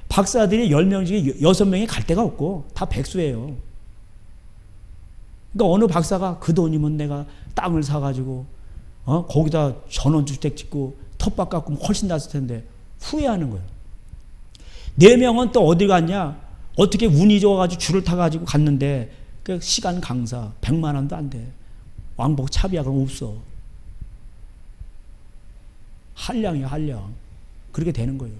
박사들이 10명 중에 6명이 갈 데가 없고 다 백수예요. 그러니까 어느 박사가 그 돈이면 내가 땅을 사가지고 거기다 전원주택 짓고 텃밭 가꾸면 훨씬 낫을 텐데 후회하는 거예요. 4명은 또 어디 갔냐? 어떻게 운이 좋아가지고 줄을 타가지고 갔는데 그 시간 강사 100만 원도 안 돼. 왕복 차비야 그럼 없어. 한량이야 한량. 그렇게 되는 거예요.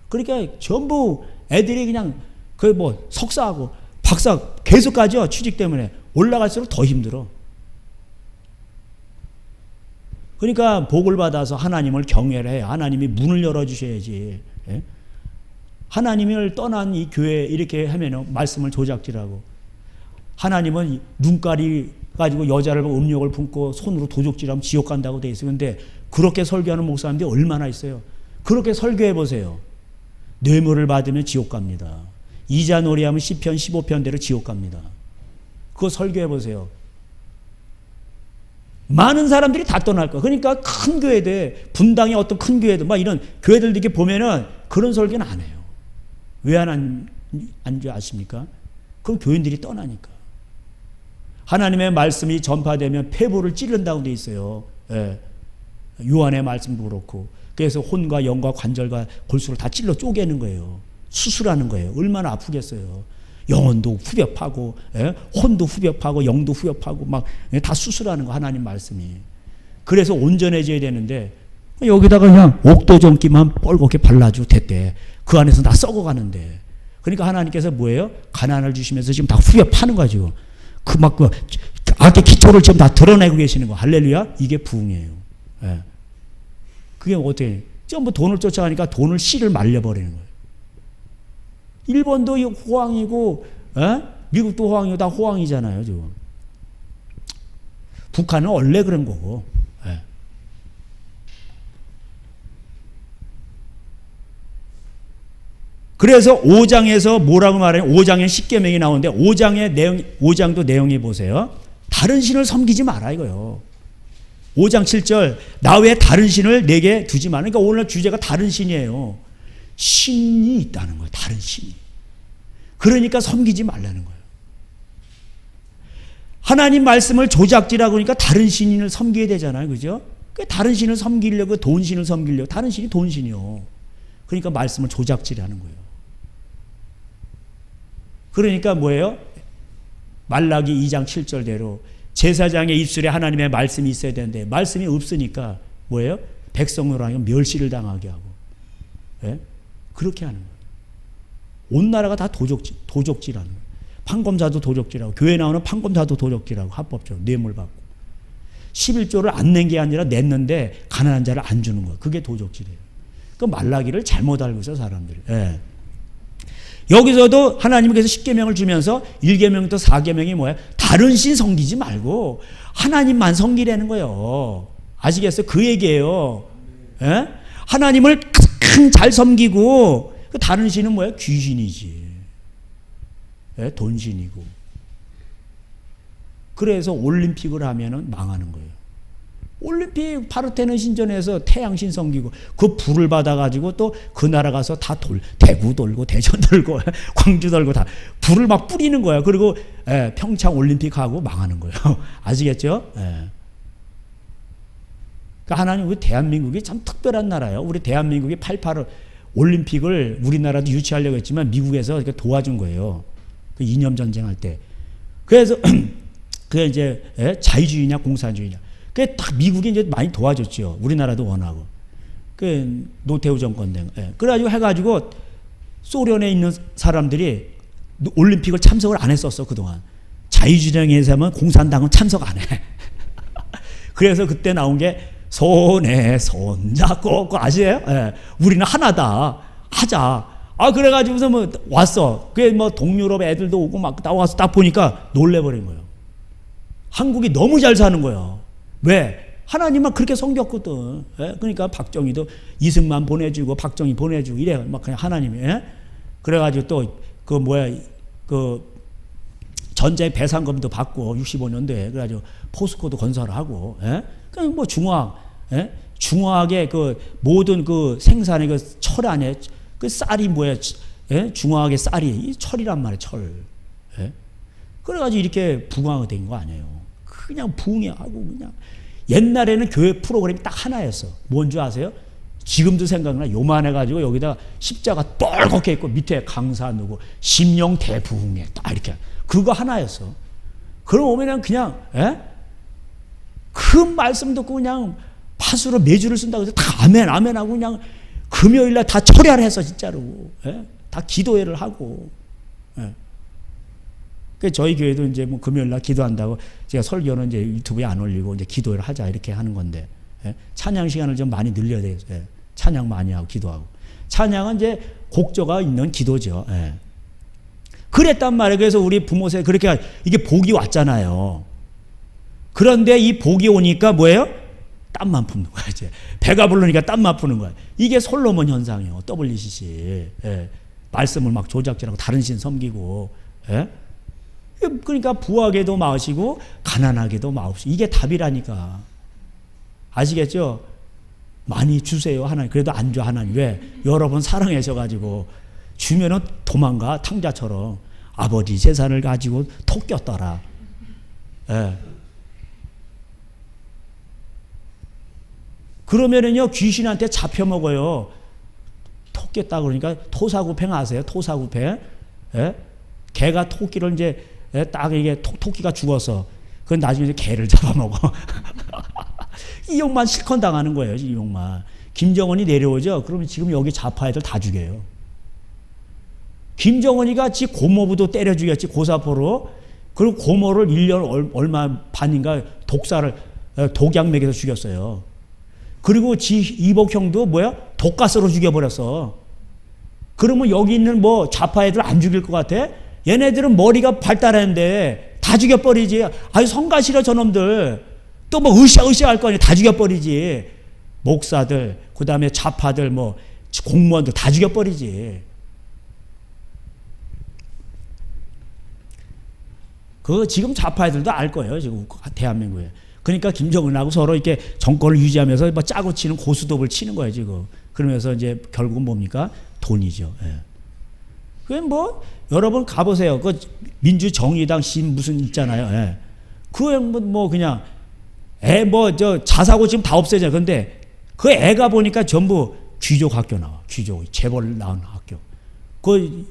그러니까 전부 애들이 그냥 그 뭐 석사하고 박사 계속 가죠. 취직 때문에. 올라갈수록 더 힘들어. 그러니까 복을 받아서 하나님을 경외를 해. 하나님이 문을 열어주셔야지. 예? 하나님을 떠난 이 교회 이렇게 하면 말씀을 조작질하고, 하나님은 눈깔이 가지고 여자를 음욕을 품고 손으로 도적질하면 지옥 간다고 돼 있어요. 근데 그렇게 설교하는 목사님들이 얼마나 있어요. 그렇게 설교해 보세요. 뇌물을 받으면 지옥 갑니다. 이자 놀이하면 시편 15편대로 지옥 갑니다. 그거 설교해 보세요. 많은 사람들이 다 떠날 거야. 그러니까 큰 교회들, 분당의 어떤 큰 교회들, 막 이런 교회들 이렇게 보면은 그런 설교는 안 해요. 왜 안 하는지 아십니까? 그럼 교인들이 떠나니까. 하나님의 말씀이 전파되면 폐부를 찌른다고 돼 있어요. 예. 요한의 말씀도 그렇고. 그래서 혼과 영과 관절과 골수를 다 찔러 쪼개는 거예요. 수술하는 거예요. 얼마나 아프겠어요. 영혼도 후벼 파고, 예? 혼도 후벼 파고, 영도 후벼 파고, 막 다 수술하는 거, 하나님 말씀이. 그래서 온전해져야 되는데, 여기다가 그냥 옥도전기만 뻘겋게 발라주고 됐대. 그 안에서 다 썩어가는데. 그러니까 하나님께서 뭐예요? 가난을 주시면서 지금 다 후벼 파는 거야, 지금. 악의 기초를 지금 다 드러내고 계시는 거. 할렐루야? 이게 부흥이에요. 예. 그게 어떻게, 전부 돈을 쫓아가니까 돈을 씨를 말려버리는 거예요. 일본도 호황이고, 미국도 호황이고, 다 호황이잖아요, 지금. 북한은 원래 그런 거고. 예. 그래서 5장에서 뭐라고 말해요? 5장에 10계명이 나오는데 5장도 내용이 보세요. 다른 신을 섬기지 마라 이거요. 5장 7절 나 외에 다른 신을 내게 두지 마라. 그러니까 오늘 주제가 다른 신이에요. 신이 있다는 거예요. 다른 신이. 그러니까 섬기지 말라는 거예요. 하나님 말씀을 조작지라고 하니까 다른 신을 섬겨야 되잖아요. 그죠? 다른 신을 섬기려고 돈 신을 섬기려고. 다른 신이 돈 신이요. 그러니까 말씀을 조작지라는 거예요. 그러니까 뭐예요? 말라기 2장 7절대로 제사장의 입술에 하나님의 말씀이 있어야 되는데 말씀이 없으니까 뭐예요? 백성으로 하여금 멸시를 당하게 하고. 예? 그렇게 하는 거예요. 온 나라가 다 도적질하는 거예요. 판검사도 도적질하고 교회 나오는 판검사도 도적질하고 합법적으로 뇌물 받고 11조를 안 낸 게 아니라 냈는데 가난한 자를 안 주는 거예요. 그게 도적질이에요. 그 말라기를 잘못 알고 있어요 사람들이. 예. 여기서도 하나님께서 10계명을 주면서 1계명부터 4계명이 뭐예요? 다른 신 섬기지 말고 하나님만 섬기라는 거예요. 아시겠어요? 그 얘기예요. 예? 하나님을 가장 잘 섬기고 그 다른 신은 뭐예요? 귀신이지. 예? 돈신이고. 그래서 올림픽을 하면은 망하는 거예요. 올림픽 파르테논 신전에서 태양신 섬기고 그 불을 받아가지고 또 그 나라 가서 다 대구 돌고 대전 돌고 광주 돌고 다 불을 막 뿌리는 거야. 그리고 평창 올림픽 하고 망하는 거예요. 아시겠죠? 그러니까 하나님 우리 대한민국이 참 특별한 나라예요. 우리 대한민국이 88 올림픽을 우리나라도 유치하려고 했지만 미국에서 도와준 거예요. 그 이념 전쟁할 때. 그래서 그게 이제 자유주의냐 공산주의냐. 그게 딱 미국이 이제 많이 도와줬죠. 우리나라도 원하고. 그 노태우 정권 때. 그래가지고 해가지고 소련에 있는 사람들이 올림픽을 참석을 안 했었어 그동안. 자유주의에서만 공산당은 참석 안 해. 그래서 그때 나온 게 손에 손잡고 아시에요? 우리는 하나다. 하자. 그래가지고서 뭐 왔어. 그게 뭐 동유럽 애들도 오고 막 나와서 딱 보니까 놀래버린 거예요. 한국이 너무 잘 사는 거예요. 왜? 하나님만 그렇게 섬겼거든. 그러니까 박정희도 이승만 보내주고 박정희 보내주고 이래. 막 그냥 하나님이. 그래가지고 또 그 전자의 배상금도 받고 65년도에 그래가지고 포스코도 건설하고. 그냥 뭐 중화학의 그 모든 그 생산의 그 철 안에 그 쌀이 중화학의 쌀이 이 철이란 말이에요. 철. 그래가지고 이렇게 부흥하게 된 거 아니에요. 그냥 부흥하고 그냥. 옛날에는 교회 프로그램이 딱 하나였어. 뭔지 아세요? 지금도 생각나. 요만해가지고 여기다 십자가 뻘겋게 있고 밑에 강사 누구 심령 대부흥회 딱 이렇게. 그거 하나였어. 그럼 오면은 그냥 그 말씀 듣고 그냥 파수로 매주를 쓴다고 해서 다 아멘 아멘 하고 그냥 금요일날 다 철야를 했어 진짜로. 다 기도회를 하고. 그 저희 교회도 이제 뭐 금요일날 기도한다고 제가 설교는 이제 유튜브에 안 올리고 이제 기도를 하자 이렇게 하는 건데 찬양 시간을 좀 많이 늘려야 돼요. 찬양 많이 하고 기도하고. 찬양은 이제 곡조가 있는 기도죠. 그랬단 말이에요. 그래서 우리 부모 세대 그렇게 이게 복이 왔잖아요. 그런데 이 복이 오니까 뭐예요? 땀만 푸는 거야 이제. 배가 부르니까 땀만 푸는 거야. 이게 솔로몬 현상이에요. WCC. 말씀을 막 조작질하고 다른 신 섬기고. 그러니까 부하게도 마시고 가난하게도 마옵시고 이게 답이라니까. 아시겠죠? 많이 주세요 하나님. 그래도 안 줘 하나님. 왜? 여러분 사랑하셔가지고 주면은 도망가 탕자처럼. 아버지 재산을 가지고 톡 꼈더라. 그러면은요 귀신한테 잡혀 먹어요. 톡 꼈다 그러니까 토사구팽 아세요? 토사구팽. 개가 토끼를 이제 딱 이게 토끼가 죽어서 그건 나중에 개를 잡아먹어. 이 욕만 실컷 당하는 거예요. 이 욕만. 김정은이 내려오죠. 그러면 지금 여기 좌파 애들 다 죽여요. 김정은이가 지 고모부도 때려 죽였지 고사포로. 그리고 고모를 1년 얼마 반인가 독약 먹여서 죽였어요. 그리고 지 이복형도 독가스로 죽여버렸어. 그러면 여기 있는 뭐 좌파 애들 안 죽일 것 같아? 얘네들은 머리가 발달했는데 다 죽여버리지. 아유 성가시려 저놈들. 또 뭐 으쌰으쌰 할 거 아니야. 다 죽여버리지. 목사들 그 다음에 좌파들 뭐 공무원들 다 죽여버리지. 그거 지금 좌파 애들도 알 거예요. 지금 대한민국에. 그러니까 김정은하고 서로 이렇게 정권을 유지하면서 뭐 짜고 치는 고수톱을 치는 거예요 지금. 그러면서 이제 결국은 뭡니까? 돈이죠. 그게 뭐 여러분 가보세요. 그 민주정의당 신 무슨 있잖아요. 그 뭐 그냥 저 자사고 지금 다 없애져. 근데 그 애가 보니까 전부 귀족 학교 나와. 귀족 재벌 나온 학교. 그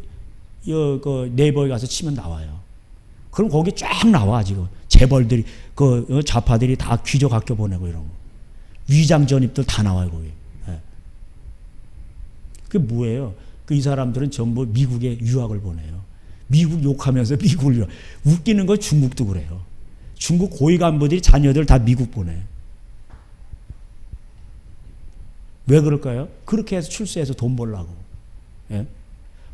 네이버에 가서 치면 나와요. 그럼 거기 쫙 나와 지금 재벌들이 그 좌파들이 다 귀족 학교 보내고 이런 거. 위장 전입들 다 나와요 거기. 그게 뭐예요? 이 사람들은 전부 미국에 유학을 보내요. 미국 욕하면서 미국을 유학. 웃기는 거 중국도 그래요. 중국 고위 간부들이 자녀들 다 미국 보내. 왜 그럴까요? 그렇게 해서 출세해서 돈 벌라고.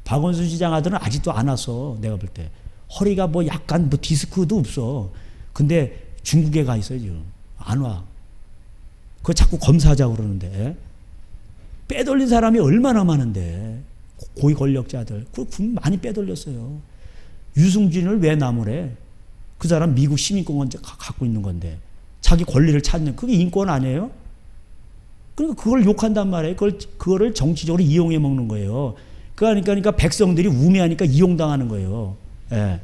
박원순 시장 아들은 아직도 안 왔어. 내가 볼 때. 허리가 뭐 약간 뭐 디스크도 없어. 근데 중국에 가 있어요 지금. 안 와. 그거 자꾸 검사하자고 그러는데. 빼돌린 사람이 얼마나 많은데. 고위 권력자들. 그 많이 빼돌렸어요. 유승준을 왜 나무래? 그 사람 미국 시민권을 갖고 있는 건데. 자기 권리를 찾는 그게 인권 아니에요? 그러니까 그걸 욕한단 말이에요. 그거를 정치적으로 이용해 먹는 거예요. 그러니까 백성들이 우매하니까 이용당하는 거예요. 예.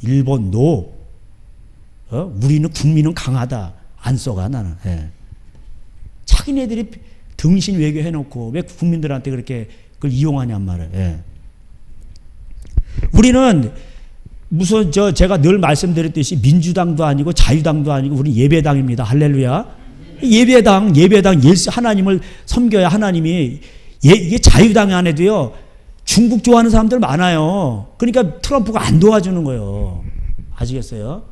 일본 노. 우리는 국민은 강하다. 안 써가 나는. 예. 자기네들이 등신 외교 해놓고 왜 국민들한테 그렇게 그걸 이용하냔 말이에요. 예. 우리는 무슨 제가 늘 말씀드렸듯이 민주당도 아니고 자유당도 아니고 우리 예배당입니다. 할렐루야. 예배당 예수 하나님을 섬겨야 하나님이 이게 자유당 안에도요 중국 좋아하는 사람들 많아요. 그러니까 트럼프가 안 도와주는 거예요. 아시겠어요?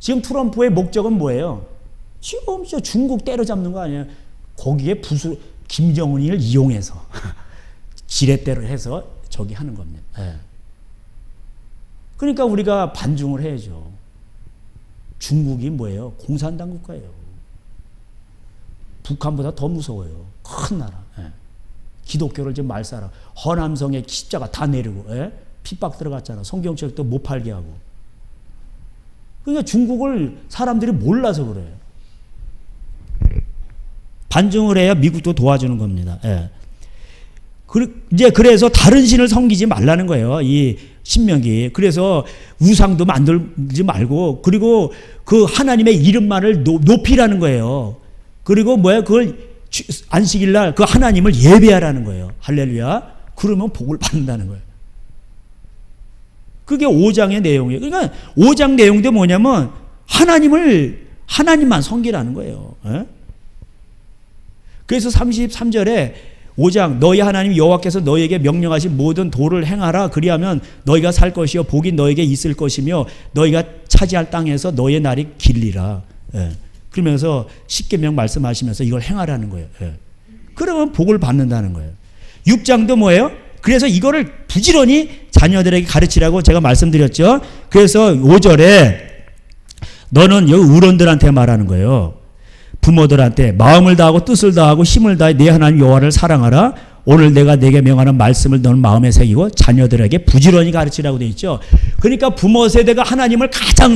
지금 트럼프의 목적은 뭐예요? 지금 저 중국 때려잡는 거 아니에요? 거기에 김정은을 이용해서 지렛대로 해서 저기 하는 겁니다. 네. 그러니까 우리가 반중을 해야죠. 중국이 뭐예요? 공산당 국가예요. 북한보다 더 무서워요. 큰 나라. 예. 기독교를 지금 말살하고 허남성의 십자가 다 내리고 예? 핍박 들어갔잖아. 성경책도 못 팔게 하고. 그러니까 중국을 사람들이 몰라서 그래요. 반중을 해야 미국도 도와주는 겁니다. 예. 이제 그래서 다른 신을 섬기지 말라는 거예요. 이 신명기. 그래서 우상도 만들지 말고 그리고 그 하나님의 이름만을 높이라는 거예요. 그리고 그걸 안식일 날 그 하나님을 예배하라는 거예요. 할렐루야. 그러면 복을 받는다는 거예요. 그게 5장의 내용이에요. 그러니까 5장 내용도 뭐냐면 하나님만 섬기라는 거예요. 에? 그래서 33절에 5장 너희 하나님 여호와께서 너희에게 명령하신 모든 도를 행하라. 그리하면 너희가 살 것이요 복이 너희에게 있을 것이며 너희가 차지할 땅에서 너희의 날이 길리라. 예. 그러면서 십계명 말씀하시면서 이걸 행하라는 거예요. 예. 그러면 복을 받는다는 거예요. 6장도 뭐예요? 그래서 이거를 부지런히 자녀들에게 가르치라고 제가 말씀드렸죠. 그래서 5절에 너는 여기 의론들한테 말하는 거예요. 부모들한테 마음을 다하고 뜻을 다하고 힘을 다해 내 하나님 여호와를 사랑하라. 오늘 내가 내게 명하는 말씀을 너는 마음에 새기고 자녀들에게 부지런히 가르치라고 되어 있죠. 그러니까 부모 세대가 하나님을 가장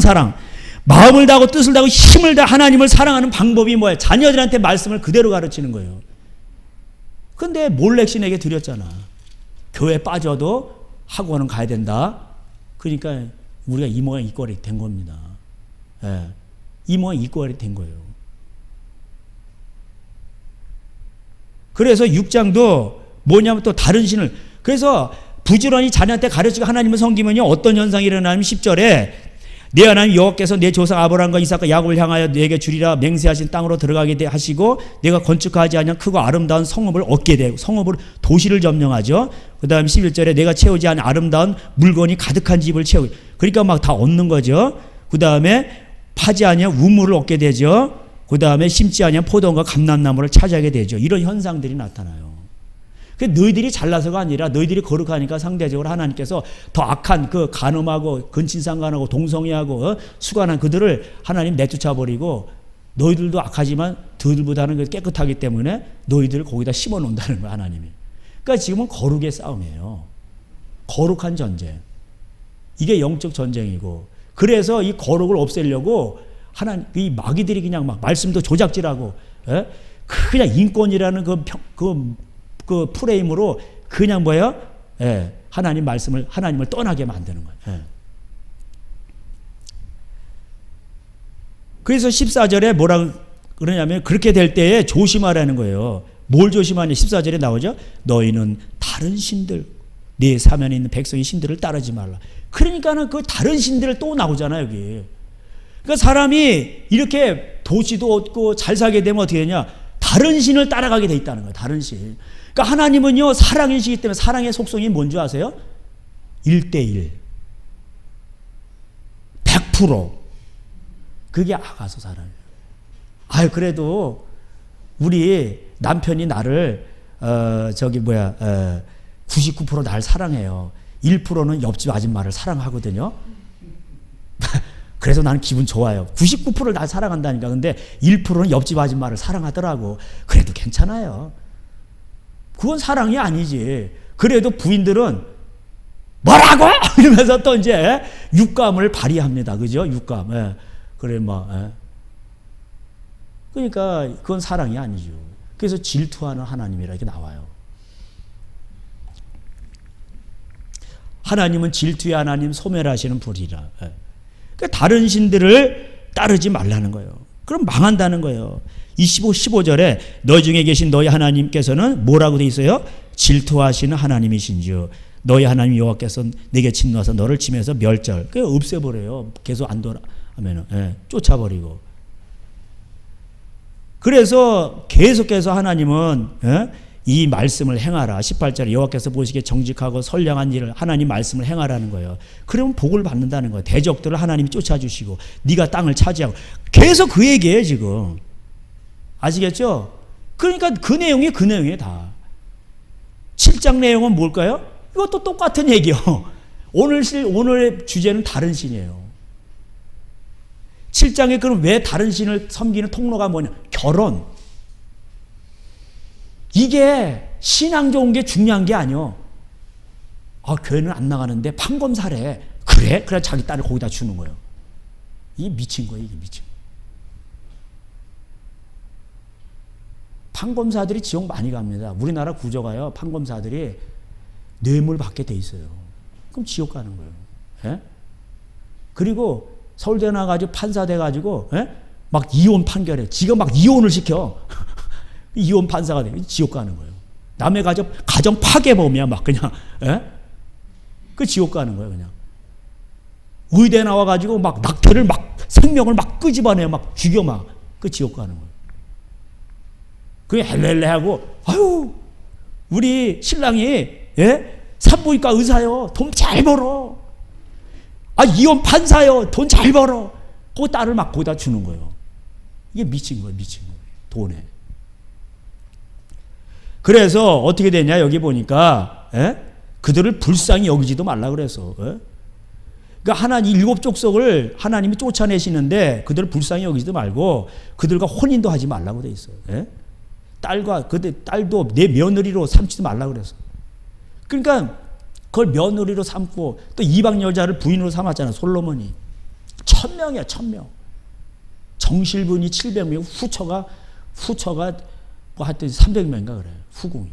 마음을 다하고 뜻을 다하고 힘을 다해 하나님을 사랑하는 방법이 뭐예요? 자녀들한테 말씀을 그대로 가르치는 거예요. 근데 몰렉신에게 드렸잖아. 교회 빠져도 학원은 가야 된다. 그러니까 우리가 이 모양 이 꼴이 된 겁니다. 예. 이 모양 이 꼴이 된 거예요. 그래서 6장도 뭐냐면 또 다른 신을 그래서 부지런히 자녀한테 가르치고 하나님을 섬기면요 어떤 현상이 일어나냐면 10절에 내 하나님 여호와께서 내 조상 아브라함과 이삭과 야곱을 향하여 내게 주리라 맹세하신 땅으로 들어가게 하시고 내가 건축하지 않은 크고 아름다운 성읍을 얻게 되고 성읍으로 도시를 점령하죠. 그 다음 11절에 내가 채우지 않은 아름다운 물건이 가득한 집을 채우고 그러니까 막 다 얻는 거죠. 그 다음에 파지 아니한 우물을 얻게 되죠. 그 다음에 심지 아니한 포도원과 감람나무를 차지하게 되죠. 이런 현상들이 나타나요. 너희들이 잘나서가 아니라 너희들이 거룩하니까 상대적으로 하나님께서 더 악한 그 간음하고 근친상간하고 동성애하고 수간한 그들을 하나님 내쫓아버리고 너희들도 악하지만 너희들보다는 깨끗하기 때문에 너희들을 거기다 심어놓는다는 거야 하나님이. 그러니까 지금은 거룩의 싸움이에요. 거룩한 전쟁. 이게 영적 전쟁이고 그래서 이 거룩을 없애려고 이 마귀들이 그냥 막 말씀도 조작질하고 그냥 인권이라는 그 프레임으로 그냥 뭐예요? 예, 하나님을 떠나게 만드는 거예요. 예. 그래서 14절에 뭐라 그러냐면 그렇게 될 때에 조심하라는 거예요. 뭘 조심하냐? 14절에 나오죠. 너희는 다른 신들, 네 사면에 있는 백성의 신들을 따르지 말라. 그러니까는 그 다른 신들을 또 나오잖아요, 여기. 그러니까 사람이 이렇게 도시도 얻고 잘 살게 되면 어떻게 되냐? 다른 신을 따라가게 돼 있다는 거예요. 다른 신. 그러니까 하나님은요 사랑이시기 때문에 사랑의 속성이 뭔지 아세요? 1:1 100% 그게 아가서 사랑이에요. 그래도 우리 남편이 나를 99% 날 사랑해요. 1%는 옆집 아줌마를 사랑하거든요. 그래서 나는 기분 좋아요. 99%를 날 사랑한다니까. 근데 1%는 옆집 아줌마를 사랑하더라고. 그래도 괜찮아요. 그건 사랑이 아니지. 그래도 부인들은 뭐라고? 이러면서 또 이제 육감을 발휘합니다. 그죠? 육감. 예. 그래 뭐 그러니까 그건 사랑이 아니죠. 그래서 질투하는 하나님이라 이렇게 나와요. 하나님은 질투의 하나님, 소멸하시는 불이라. 그러니까 다른 신들을 따르지 말라는 거예요. 그럼 망한다는 거예요. 15절에 너희 중에 계신 너희 하나님께서는 뭐라고 돼 있어요? 질투하시는 하나님이신지요. 너희 하나님 여호와께서 내게 진노하사 너를 치면서 멸절. 그 없애버려요. 계속 안 돌아하면은 쫓아버리고. 그래서 계속해서 하나님은 이 말씀을 행하라. 18절에 여호와께서 보시기에 정직하고 선량한 일을 하나님 말씀을 행하라는 거예요. 그러면 복을 받는다는 거예요. 대적들을 하나님이 쫓아주시고 네가 땅을 차지하고 계속 그 얘기예요 지금. 아시겠죠? 그러니까 그 내용이에요 다. 7장 내용은 뭘까요? 이것도 똑같은 얘기요. 오늘의 주제는 다른 신이에요. 7장에 그럼 왜 다른 신을 섬기는 통로가 뭐냐? 결혼. 이게 신앙 좋은 게 중요한 게 아니요. 교회는 안 나가는데 판검사래. 그래? 그래 자기 딸을 거기다 주는 거예요. 이게 미친 거예요. 이게 미친 거예요. 판검사들이 지옥 많이 갑니다. 우리나라 구조가요. 판검사들이 뇌물 받게 돼 있어요. 그럼 지옥 가는 거예요. 예? 그리고 서울대 나가지고 판사 돼가지고 막 이혼 판결해. 지가 막 이혼을 시켜. 이혼 판사가 돼. 지옥 가는 거예요. 남의 가정 파괴범이야 막 그냥. 그 지옥 가는 거예요 그냥. 의대 나와가지고 막 낙태를 막 생명을 막 끄집어내요. 막 죽여 막. 그 지옥 가는 거예요. 그게 헬렐레하고 아유 우리 신랑이 산부인과 의사요. 돈 잘 벌어. 이혼 판사요. 돈 잘 벌어. 그 딸을 막 거기다 주는 거예요. 이게 미친 거예요. 미친 거예요. 돈에. 그래서 어떻게 되냐 여기 보니까 그들을 불쌍히 여기지도 말라 그래서 그러니까 하나님 7 족속을 하나님이 쫓아내시는데 그들을 불쌍히 여기지도 말고 그들과 혼인도 하지 말라고 돼 있어요. 딸도 내 며느리로 삼지도 말라 그래서. 그러니까 그걸 며느리로 삼고 또 이방 여자를 부인으로 삼았잖아. 솔로몬이 1000명이야 1000명. 정실분이 700명, 후처가 뭐 하여튼 300명인가 그래요. 후궁이.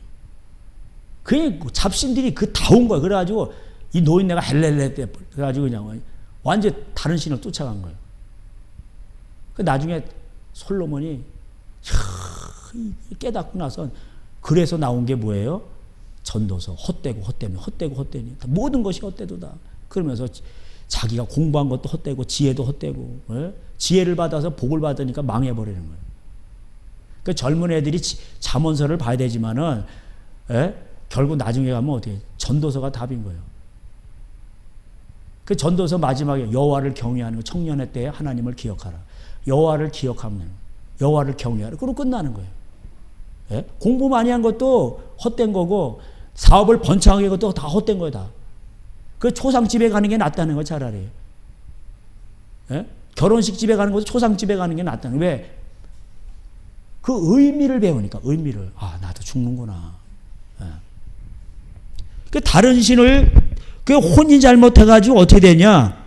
그 잡신들이 다 온 거야. 그래가지고 이 노인네가 헬렐레 때 그래가지고 그냥 완전 다른 신을 쫓아간 거예요. 그 나중에 솔로몬이 깨닫고 나서 그래서 나온 게 뭐예요? 전도서. 헛되고 모든 것이 헛되도다. 그러면서 자기가 공부한 것도 헛되고 지혜도 헛되고 지혜를 받아서 복을 받으니까 망해버리는 거예요. 그 젊은 애들이 잠언서를 봐야 되지만은 결국 나중에 가면 어떻게 전도서가 답인 거예요. 그 전도서 마지막에 여호와를 경외하는 거. 청년의 때에 하나님을 기억하라. 여호와를 기억하면 여호와를 경외하라. 그러고 끝나는 거예요. 공부 많이 한 것도 헛된 거고 사업을 번창하게 한 것도 다 헛된 거예요. 다. 그 초상집에 가는 게 낫다는 거 차라리. 결혼식 집에 가는 것도 초상집에 가는 게 낫다는 거. 왜? 그 의미를 배우니까 의미를. 나도 죽는구나. 그 다른 신을 그 혼인 잘못해가지고 어떻게 되냐?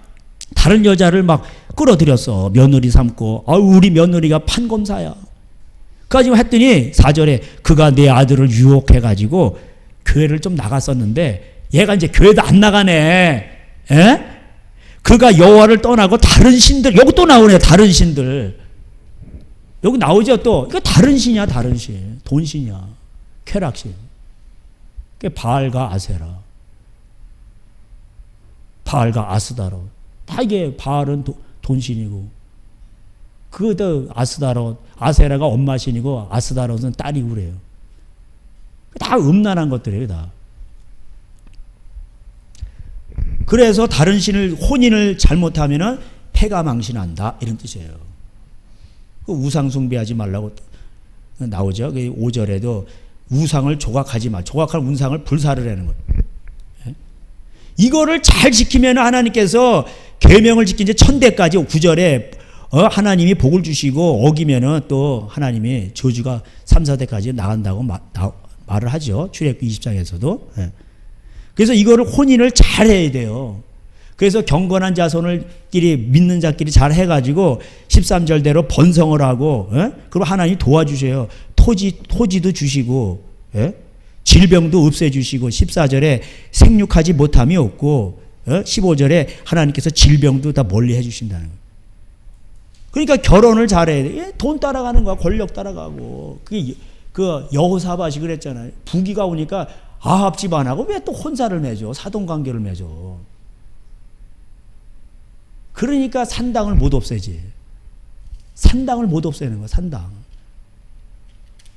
다른 여자를 막 끌어들였어. 며느리 삼고. 우리 며느리가 판검사야. 그까지 했더니 4절에 그가 내 아들을 유혹해가지고 교회를 좀 나갔었는데 얘가 이제 교회도 안 나가네. 그가 여호와를 떠나고 다른 신들. 여기 또 나오네. 다른 신들. 여기 나오죠 또. 이거 다른 신이야 다른 신. 돈신이야. 쾌락신. 그게 바알과 아세라. 바알과 아스다롯. 다 이게 바알은 돈신이고 그것도 아세라가 엄마신이고 아스다롯은 딸이고 그래요. 다 음란한 것들이에요 다. 그래서 다른 신을 혼인을 잘못하면은 패가 망신한다 이런 뜻이에요. 그 우상 숭배하지 말라고 나오죠. 5절에도 우상을 조각하지 마. 조각할 우상을 불사를 하는 거예요. 이거를 잘 지키면 하나님께서 계명을 지킨 지 1000대까지 9절에 하나님이 복을 주시고 어기면은 또 하나님이 저주가 3, 4대까지 나간다고 말을 하죠. 출애굽기 20장에서도. 그래서 이거를 혼인을 잘 해야 돼요. 그래서 경건한 자손을끼리 믿는 자끼리 잘 해가지고 13절대로 번성을 하고, 그리고 하나님 도와주셔요. 토지도 주시고, 질병도 없애주시고, 14절에 생육하지 못함이 없고, 15절에 하나님께서 질병도 다 멀리 해주신다는 거예요. 그러니까 결혼을 잘해야 돼. 돈 따라가는 거야. 권력 따라가고. 그게 그 여호사밧이 그랬잖아요. 부귀가 오니까 아합 집안하고 왜 또 혼사를 맺어? 사돈관계를 맺어. 그러니까 산당을 못 없애지. 산당을 못 없애는 거야. 산당.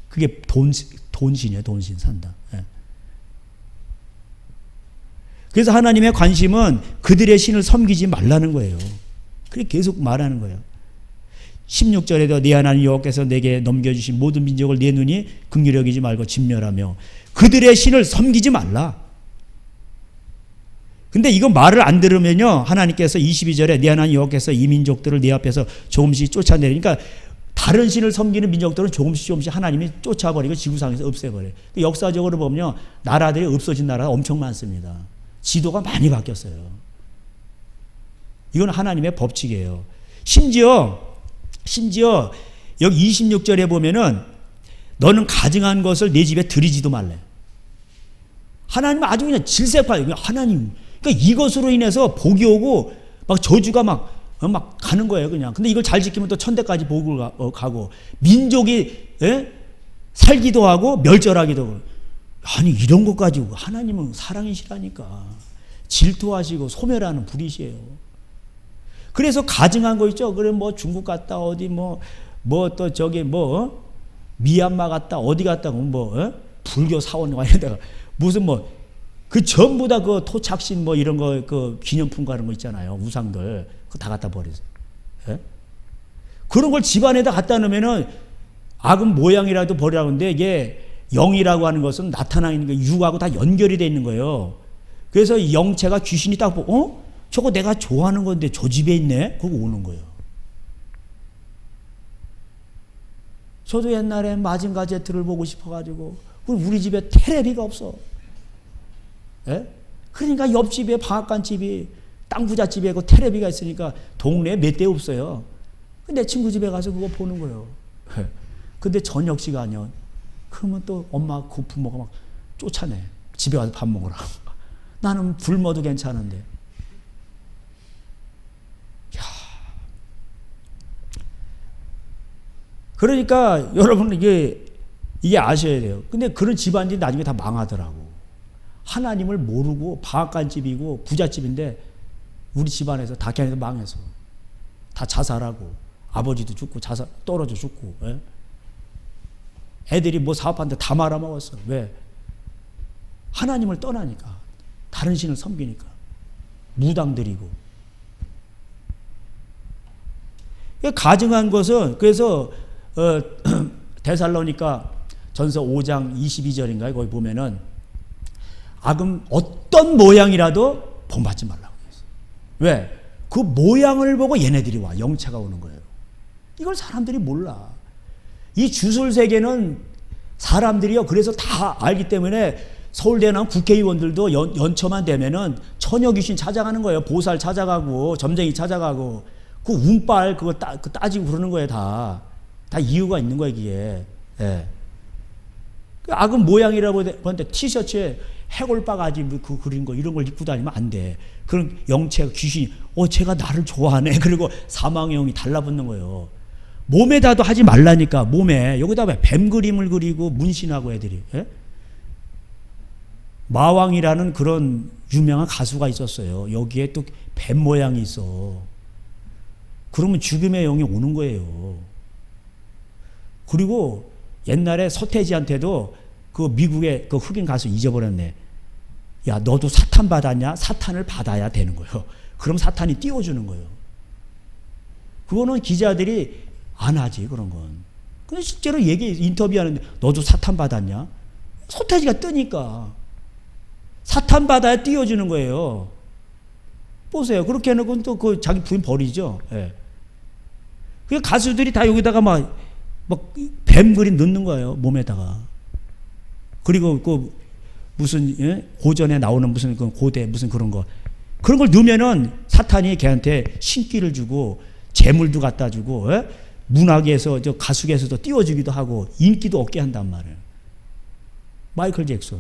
그게 돈신이에요. 돈신 산당. 그래서 하나님의 관심은 그들의 신을 섬기지 말라는 거예요. 그렇게 계속 말하는 거예요. 16절에도 네 하나님 여호와께서 내게 넘겨주신 모든 민족을 내 눈이 긍휼히 여기지 말고 진멸하며 그들의 신을 섬기지 말라. 근데 이거 말을 안 들으면요, 하나님께서 22절에 네 하나님 여호와께서 이 민족들을 네 앞에서 조금씩 쫓아내니까 다른 신을 섬기는 민족들은 조금씩 하나님이 쫓아버리고 지구상에서 없애버려요. 역사적으로 보면 나라들이 없어진 나라가 엄청 많습니다. 지도가 많이 바뀌었어요. 이건 하나님의 법칙이에요. 심지어 여기 26절에 보면은 너는 가증한 것을 내 집에 들이지도 말래. 하나님은 아주 그냥 질색팔. 하나님. 그러니까 이것으로 인해서 복이 오고 막 저주가 막 가는 거예요, 그냥. 근데 이걸 잘 지키면 또 천대까지 복을 가고 민족이 살기도 하고 멸절하기도 하고. 아니 이런 것 가지고 하나님은 사랑이시라니까. 질투하시고 소멸하는 분이시에요. 그래서 가증한 거 있죠. 그래 뭐 중국 갔다 어디 뭐 또 저기 미얀마 갔다 어디 갔다 불교 사원 이런 데가 무슨 그 전부 다 그 토착신 이런 거 그 기념품 가는 거 있잖아요. 우상들 그거 다 갖다 버리세요. 그런 걸 집안에다 갖다 놓으면은 악은 모양이라도 버리라는데 이게 영이라고 하는 것은 나타나 있는 거 육하고 다 연결이 돼 있는 거예요. 그래서 이 영체가 귀신이 딱 보고 저거 내가 좋아하는 건데 저 집에 있네? 그러고 오는 거예요. 저도 옛날에 마징가 제트를 보고 싶어가지고 우리 집에 테레비가 없어. 그러니까 옆집에 방앗간 집이 땅 부자 집에 그 테레비가 있으니까 동네에 몇 대 없어요. 내 친구 집에 가서 그거 보는 거예요. 근데 저녁 시간이요. 그러면 또 엄마 그 부모가 막 쫓아내. 집에 와서 밥 먹으라. 나는 굶어도 괜찮은데. 야. 그러니까 여러분 이게 아셔야 돼요. 근데 그런 집안들이 나중에 다 망하더라고. 하나님을 모르고 방앗간 집이고 부잣집인데 우리 집안에서 다케안에서 망해서 다 자살하고 아버지도 죽고 떨어져 죽고 애들이 사업하는데 다 말아먹었어. 왜? 하나님을 떠나니까. 다른 신을 섬기니까. 무당들이고. 가증한 것은 그래서 데살로니가 전서 5장 22절인가요? 거기 보면은 악은 어떤 모양이라도 본받지 말라고 했어요. 왜? 그 모양을 보고 얘네들이 와. 영체가 오는 거예요. 이걸 사람들이 몰라. 이 주술 세계는 사람들이요. 그래서 다 알기 때문에 서울대 나온 국회의원들도 연초만 되면은 처녀 귀신 찾아가는 거예요. 보살 찾아가고 점쟁이 찾아가고 그 운빨 그거 따지고 그러는 거예요. 다 이유가 있는 거예요. 이게. 그 악은 모양이라고 하는데 티셔츠에 해골바가지 그 그린 거 이런 걸 입고 다니면 안 돼. 그런 영체가 귀신이 쟤가 나를 좋아하네. 그리고 사망의 영이 달라붙는 거예요. 몸에다도 하지 말라니까. 몸에 여기다 왜 뱀 그림을 그리고 문신하고 애들이. 마왕이라는 그런 유명한 가수가 있었어요. 여기에 또 뱀 모양이 있어. 그러면 죽음의 영이 오는 거예요. 그리고 옛날에 서태지한테도 그 미국의 그 흑인 가수 잊어버렸네. 야, 너도 사탄 받았냐? 사탄을 받아야 되는 거예요. 그럼 사탄이 띄워주는 거예요. 그거는 기자들이 안 하지, 그런 건. 근데 실제로 인터뷰하는데 너도 사탄 받았냐? 서태지가 뜨니까. 사탄 받아야 띄워주는 거예요. 보세요. 그렇게 해놓고 또 그 자기 부인 버리죠. 그 가수들이 다 여기다가 막 뱀 그림 넣는 거예요. 몸에다가. 그리고 그 무슨 고전에 나오는 무슨 그 고대 무슨 그런 거 그런 걸 넣으면은 사탄이 걔한테 신기를 주고 재물도 갖다 주고 문학에서 저 가수계에서도 띄워주기도 하고 인기도 얻게 한단 말이에요. 마이클 잭슨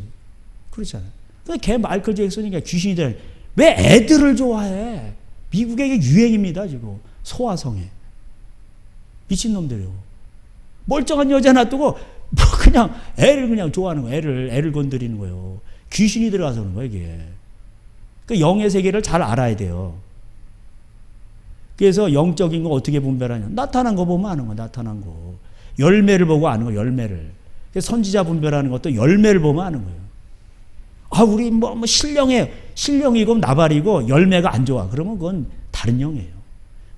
그렇잖아요. 근데 걔 마이클 잭슨이니까 귀신이들 왜 애들을 좋아해? 미국에 이게 유행입니다 지금. 소아성애 미친놈들이요. 멀쩡한 여자 놔두고 뭐 그냥 애를 그냥 좋아하는 거예요. 애를 건드리는 거예요. 귀신이 들어가서 그런 거예요 이게. 그 영의 세계를 잘 알아야 돼요. 그래서 영적인 거 어떻게 분별하냐. 나타난 거 보면 아는 거. 나타난 거. 열매를 보고 아는 거. 열매를. 선지자 분별하는 것도 열매를 보면 아는 거예요. 아 우리 뭐 신령이고 나발이고 열매가 안 좋아. 그러면 그건 다른 영이에요.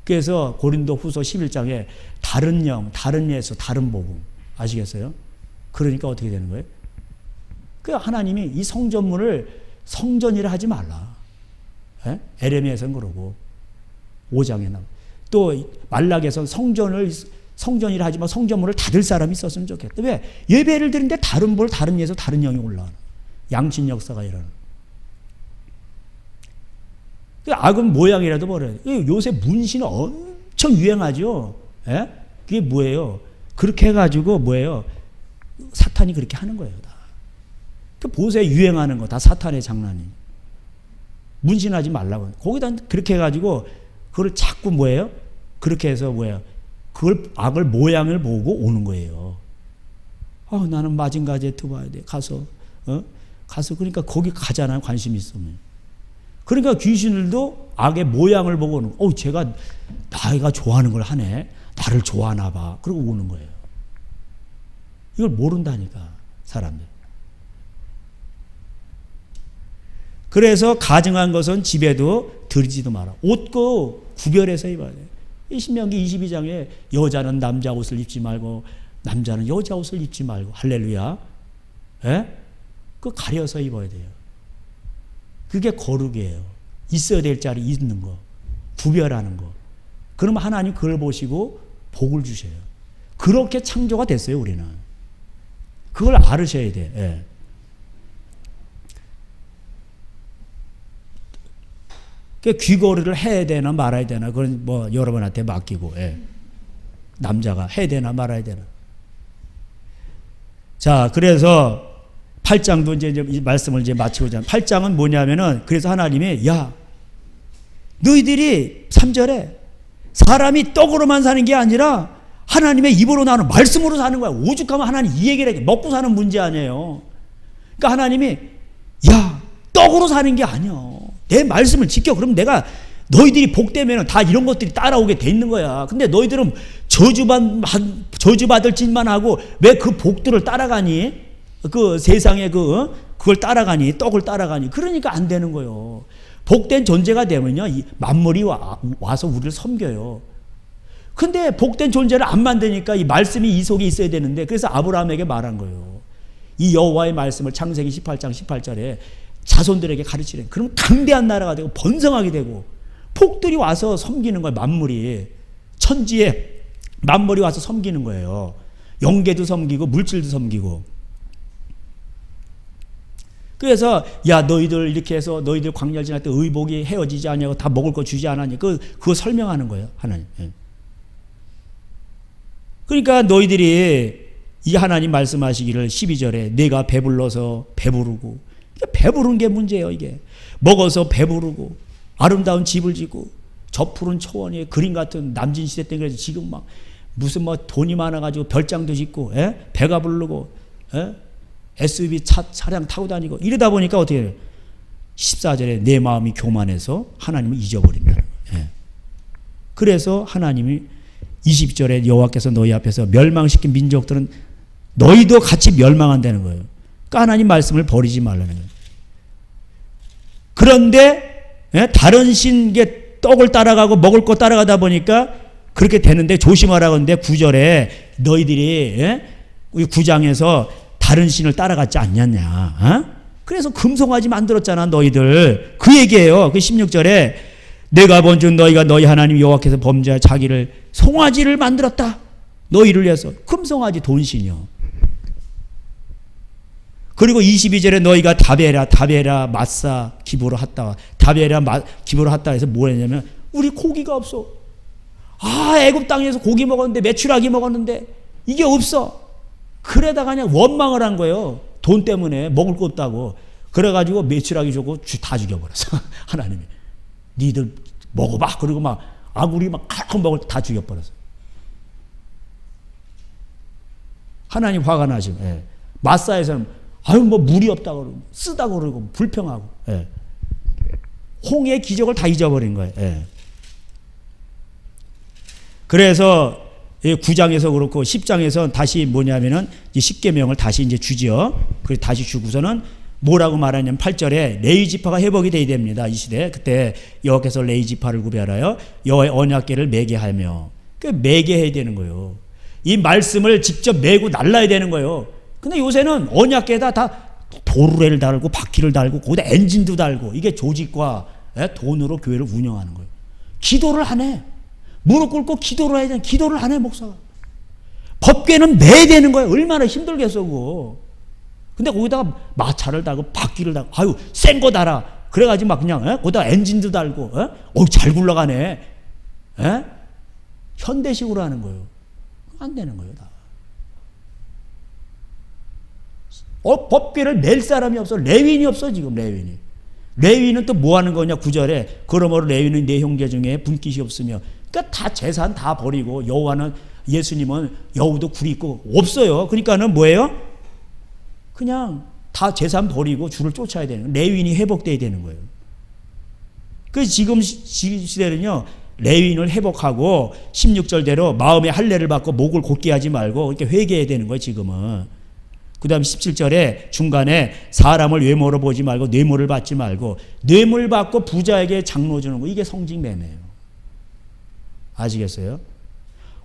그래서 고린도 후서 11장에 다른 영, 다른 예수, 다른 복음. 아시겠어요? 그러니까 어떻게 되는 거예요? 그 하나님이 이 성전문을 성전이라 하지 말라. 에레미야에서는 그러고 5장에 나와. 또 말락에서는 성전이라 하지만 성전문을 닫을 사람이 있었으면 좋겠다. 왜? 예배를 드리는데 다른 볼, 다른 예수, 다른 영이 올라가는 양신 역사가 일어나는. 악은 모양이라도 버려야 돼. 요새 문신 엄청 유행하죠. 그게 뭐예요? 그렇게 해가지고 뭐예요? 사탄이 그렇게 하는 거예요. 다. 그 보세 유행하는 거 다 사탄의 장난이. 문신하지 말라고. 거기다 그렇게 해가지고 그걸 자꾸 뭐예요? 그렇게 해서 뭐예요? 그걸 악을 모양을 보고 오는 거예요. 나는 마징가제트 봐야 돼. 가서 그러니까 거기 가잖아요. 관심 있으면. 그러니까 귀신들도 악의 모양을 보고 오는 거예요. 쟤가 나이가 좋아하는 걸 하네. 나를 좋아하나 봐. 그러고 오는 거예요. 이걸 모른다니까 사람들. 그래서 가증한 것은 집에도 들이지도 마라. 옷도 구별해서 입어야 돼. 신명기 22장에 여자는 남자 옷을 입지 말고 남자는 여자 옷을 입지 말고 할렐루야. 그거 가려서 입어야 돼요. 그게 거룩이에요. 있어야 될 자리 있는 거. 구별하는 거. 그러면 하나님 그걸 보시고 복을 주셔요. 그렇게 창조가 됐어요 우리는. 그걸 알으셔야 돼. 귀거리를 해야 되나 말아야 되나 그건 뭐 여러분한테 맡기고 남자가 해야 되나 말아야 되나. 자 그래서 8장도 이제 말씀을 이제 마치고자. 8장은 뭐냐면은 그래서 하나님이 야 너희들이 3절에 사람이 떡으로만 사는 게 아니라 하나님의 입으로 나오는 말씀으로 사는 거야. 오죽하면 하나님 이 얘기를 해. 먹고 사는 문제 아니에요. 그러니까 하나님이 야 떡으로 사는 게 아니야. 내 말씀을 지켜. 그럼 내가 너희들이 복되면 다 이런 것들이 따라오게 돼 있는 거야. 근데 너희들은 저주받을 짓만 하고 왜 그 복들을 따라가니? 그 세상에 그걸 따라가니? 떡을 따라가니? 그러니까 안 되는 거예요. 복된 존재가 되면요. 이 만물이 와서 우리를 섬겨요. 근데 복된 존재를 안 만드니까 이 말씀이 이 속에 있어야 되는데 그래서 아브라함에게 말한 거예요. 이 여호와의 말씀을 창세기 18장 18절에 자손들에게 가르치래. 그럼 강대한 나라가 되고 번성하게 되고 복들이 와서 섬기는 거예요. 만물이. 천지에 만물이 와서 섬기는 거예요. 영계도 섬기고 물질도 섬기고. 그래서 야 너희들 이렇게 해서 너희들 광야를 지날 때 의복이 헤어지지 않냐고 다 먹을 거 주지 않았냐. 그거 설명하는 거예요. 하나님. 그러니까 너희들이 이 하나님 말씀하시기를 12절에 내가 배불러서 배부르고 배부른 게 문제예요. 이게 먹어서 배부르고 아름다운 집을 짓고 저 푸른 초원에 그림 같은 남진시대 때 그래서 지금 막 무슨 뭐 돈이 많아가지고 별장도 짓고 배가 부르고 SUV 차량 타고 다니고 이러다 보니까 어떻게 해요? 14절에 내 마음이 교만해서 하나님을 잊어버린다는 거예요. 그래서 하나님이 20절에 여호와께서 너희 앞에서 멸망시킨 민족들은 너희도 같이 멸망한다는 거예요. 그러니까 하나님 말씀을 버리지 말라는 거예요. 그런데 다른 신께 떡을 따라가고 먹을 거 따라가다 보니까 그렇게 되는데 조심하라고 하는데 9절에 너희들이 9장에서 다른 신을 따라갔지 않냐냐. 그래서 금송아지 만들었잖아 너희들. 그 얘기예요. 그 16절에 내가 본즉 너희가 너희 하나님 여호와께서 범죄하 자기를 송아지를 만들었다. 너희를 위해서. 금송아지 돈신이요. 그리고 22절에 너희가 다베라 마사 기부로 했다와 다비엘이랑 기브를 했다 해서 뭐 했냐면 우리 고기가 없어. 애굽 땅에서 고기 먹었는데 메추라기 먹었는데 이게 없어. 그래다가 그냥 원망을 한 거예요. 돈 때문에 먹을 거 없다고. 그래가지고 메추라기 주고 다 죽여버렸어. 하나님이. 니들 먹어봐. 그리고 막 아구리 막 칼칼 먹을 때 다 죽여버렸어. 하나님 화가 나시고. 예. 마사에서는 뭐 물이 없다고 그러고 쓰다고 그러고 불평하고. 예. 홍해의 기적을 다 잊어버린 거예요. 예. 그래서 9장에서 그렇고 10장에서 다시 뭐냐면은 10계명을 다시 이제 주지요. 그래서 다시 주고서는 뭐라고 말하냐면 8절에 레위 지파가 회복이 돼야 됩니다. 이 시대. 그때 여호와께서 레위 지파를 구별하여 여호와의 언약궤를 매게 하며 그 매게 해야 되는 거예요. 이 말씀을 직접 매고 날라야 되는 거예요. 근데 요새는 언약궤에다 다 도르래를 달고 바퀴를 달고 거기다 엔진도 달고 이게 조직과 돈으로 교회를 운영하는 거예요. 기도를 안 해. 무릎 꿇고 기도를 해야 되는 기도를 안 해 목사가. 법궤는 매야 되는 거예요. 얼마나 힘들겠어 그거. 근데 거기다가 마차를 달고 바퀴를 달고 센 거 달아. 그래가지고 막 그냥 거기다 엔진도 달고 잘 굴러가네. 현대식으로 하는 거예요. 안 되는 거예요 다. 법궤를 낼 사람이 없어. 레위인이 없어 지금 레위인이. 레위인은 또 뭐 하는 거냐 9절에 그러므로 레위는 내 형제 중에 분깃이 없으며 그러니까 다 재산 다 버리고 여호와는 예수님은 여우도 굴이 있고 없어요. 그러니까는 뭐예요? 그냥 다 재산 버리고 주를 쫓아야 되는 거예요. 레위인이 회복돼야 되는 거예요. 그 지금 시대는요 레위인을 회복하고 16절대로 마음의 할례를 받고 목을 곧게 하지 말고 이렇게 회개해야 되는 거예요 지금은. 그 다음 17절에 중간에 사람을 외모로 보지 말고 뇌물을 받지 말고 뇌물 받고 부자에게 장로 주는 거 이게 성직매매예요. 아시겠어요?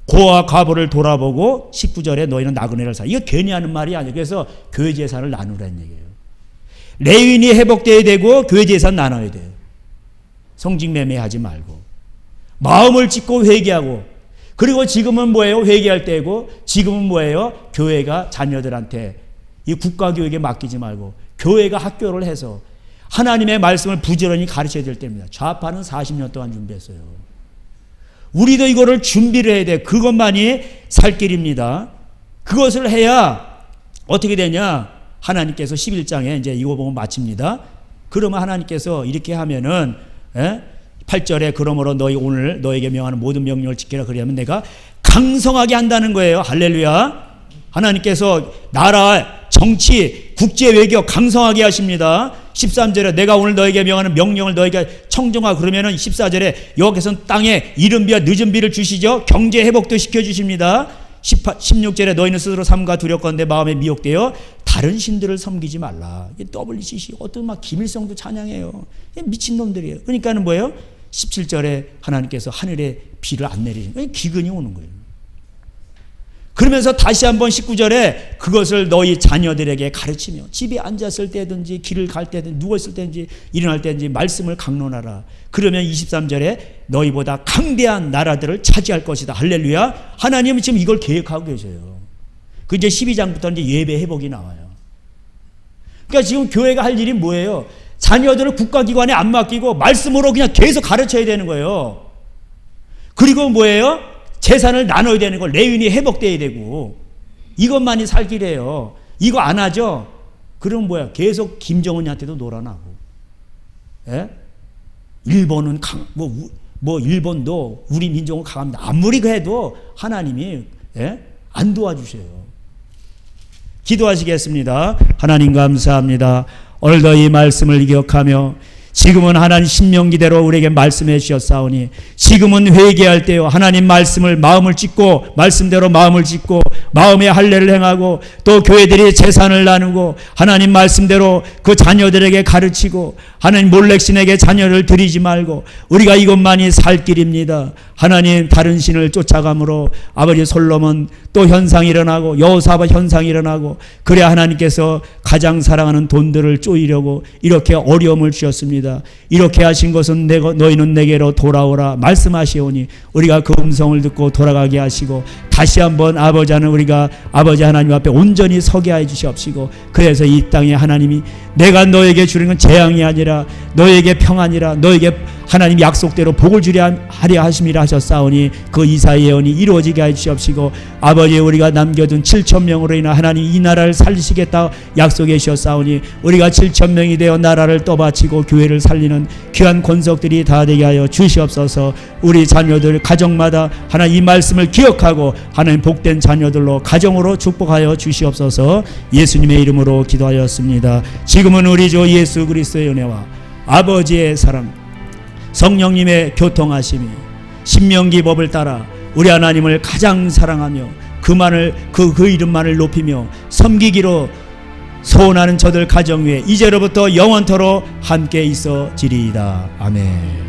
고와 과부를 돌아보고 19절에 너희는 나그네를 사. 이거 괜히 하는 말이 아니에요. 그래서 교회 재산을 나누라는 얘기예요. 레위인이 회복돼야 되고 교회 재산 나눠야 돼요. 성직매매하지 말고 마음을 찢고 회개하고 그리고 지금은 뭐예요? 회개할 때고 지금은 뭐예요? 교회가 자녀들한테 이 국가교육에 맡기지 말고 교회가 학교를 해서 하나님의 말씀을 부지런히 가르쳐야 될 때입니다. 좌파는 40년 동안 준비했어요. 우리도 이거를 준비를 해야 돼. 그것만이 살 길입니다. 그것을 해야 어떻게 되냐? 하나님께서 11장에 이제 이거 보면 마칩니다. 그러면 하나님께서 이렇게 하면은 8절에 그러므로 너희 오늘 너에게 명하는 모든 명령을 지키라 그리하면 내가 강성하게 한다는 거예요. 할렐루야. 하나님께서 나라, 정치, 국제 외교 강성하게 하십니다. 13절에 내가 오늘 너에게 명하는 명령을 너에게 청정하고 그러면은 14절에 여호와께서는 땅에 이른 비와 늦은 비를 주시죠. 경제 회복도 시켜주십니다. 16절에 너희는 스스로 삼가 두렵건대 마음에 미혹되어 다른 신들을 섬기지 말라. WCC 어떤 막 김일성도 찬양해요. 미친놈들이에요. 그러니까는 뭐예요? 17절에 하나님께서 하늘에 비를 안 내리시는 기근이 오는 거예요. 그러면서 다시 한번 19절에 그것을 너희 자녀들에게 가르치며 집에 앉았을 때든지 길을 갈 때든지 누워있을 때든지 일어날 때든지 말씀을 강론하라. 그러면 23절에 너희보다 강대한 나라들을 차지할 것이다. 할렐루야. 하나님은 지금 이걸 계획하고 계셔요. 그 이제 12장부터 이제 예배 회복이 나와요. 그러니까 지금 교회가 할 일이 뭐예요? 자녀들을 국가기관에 안 맡기고 말씀으로 그냥 계속 가르쳐야 되는 거예요. 그리고 뭐예요? 재산을 나눠야 되는 거 레위인이 회복돼야 되고 이것만이 살 길이에요. 이거 안 하죠? 그럼 뭐야? 계속 김정은한테도 놀아나고. 예? 일본은 일본도 우리 민족은 강합니다. 아무리 그래도 하나님이 안 도와주셔요. 기도하시겠습니다. 하나님 감사합니다. 오늘도 이 말씀을 기억하며 지금은 하나님 신명기대로 우리에게 말씀해 주셨사오니 지금은 회개할 때요 하나님 말씀을 마음을 찢고 말씀대로 마음을 찢고 마음의 할례를 행하고 또 교회들이 재산을 나누고 하나님 말씀대로 그 자녀들에게 가르치고 하나님 몰렉신에게 자녀를 드리지 말고 우리가 이것만이 살 길입니다. 하나님 다른 신을 쫓아감으로 아버지 솔로몬 또 현상이 일어나고 여호사밧 현상이 일어나고 그래야 하나님께서 가장 사랑하는 돈들을 쪼이려고 이렇게 어려움을 주셨습니다. 주셨습니다. 이렇게 하신 것은 너희는 내게로 돌아오라 말씀하시오니 우리가 그 음성을 듣고 돌아가게 하시고 다시 한번 아버지 하나님 앞에 온전히 서게 해 주시옵시고 그래서 이 땅에 하나님이 내가 너에게 주는 건 재앙이 아니라 너에게 평안이라 너에게 하나님 약속대로 복을 주려 하려 하심이라 하셨사오니 그 이사의 예언이 이루어지게 해 주시옵시고 아버지 우리가 남겨둔 7,000명으로 인하 하나님 이 나라를 살리시겠다 약속해 주셨사오니 우리가 7,000명이 되어 나라를 떠받치고 교회를 살리는 귀한 권속들이 다 되게 하여 주시옵소서. 우리 자녀들 가정마다 하나님 이 말씀을 기억하고 하나님 복된 자녀들로 가정으로 축복하여 주시옵소서. 예수님의 이름으로 기도하였습니다. 지금은 우리 주 예수 그리스도의 은혜와 아버지의 사랑 성령님의 교통하심이 신명기 법을 따라 우리 하나님을 가장 사랑하며 그 이름만을 높이며 섬기기로 소원하는 저들 가정 위에 이제로부터 영원토록 함께 있어지리이다. 아멘.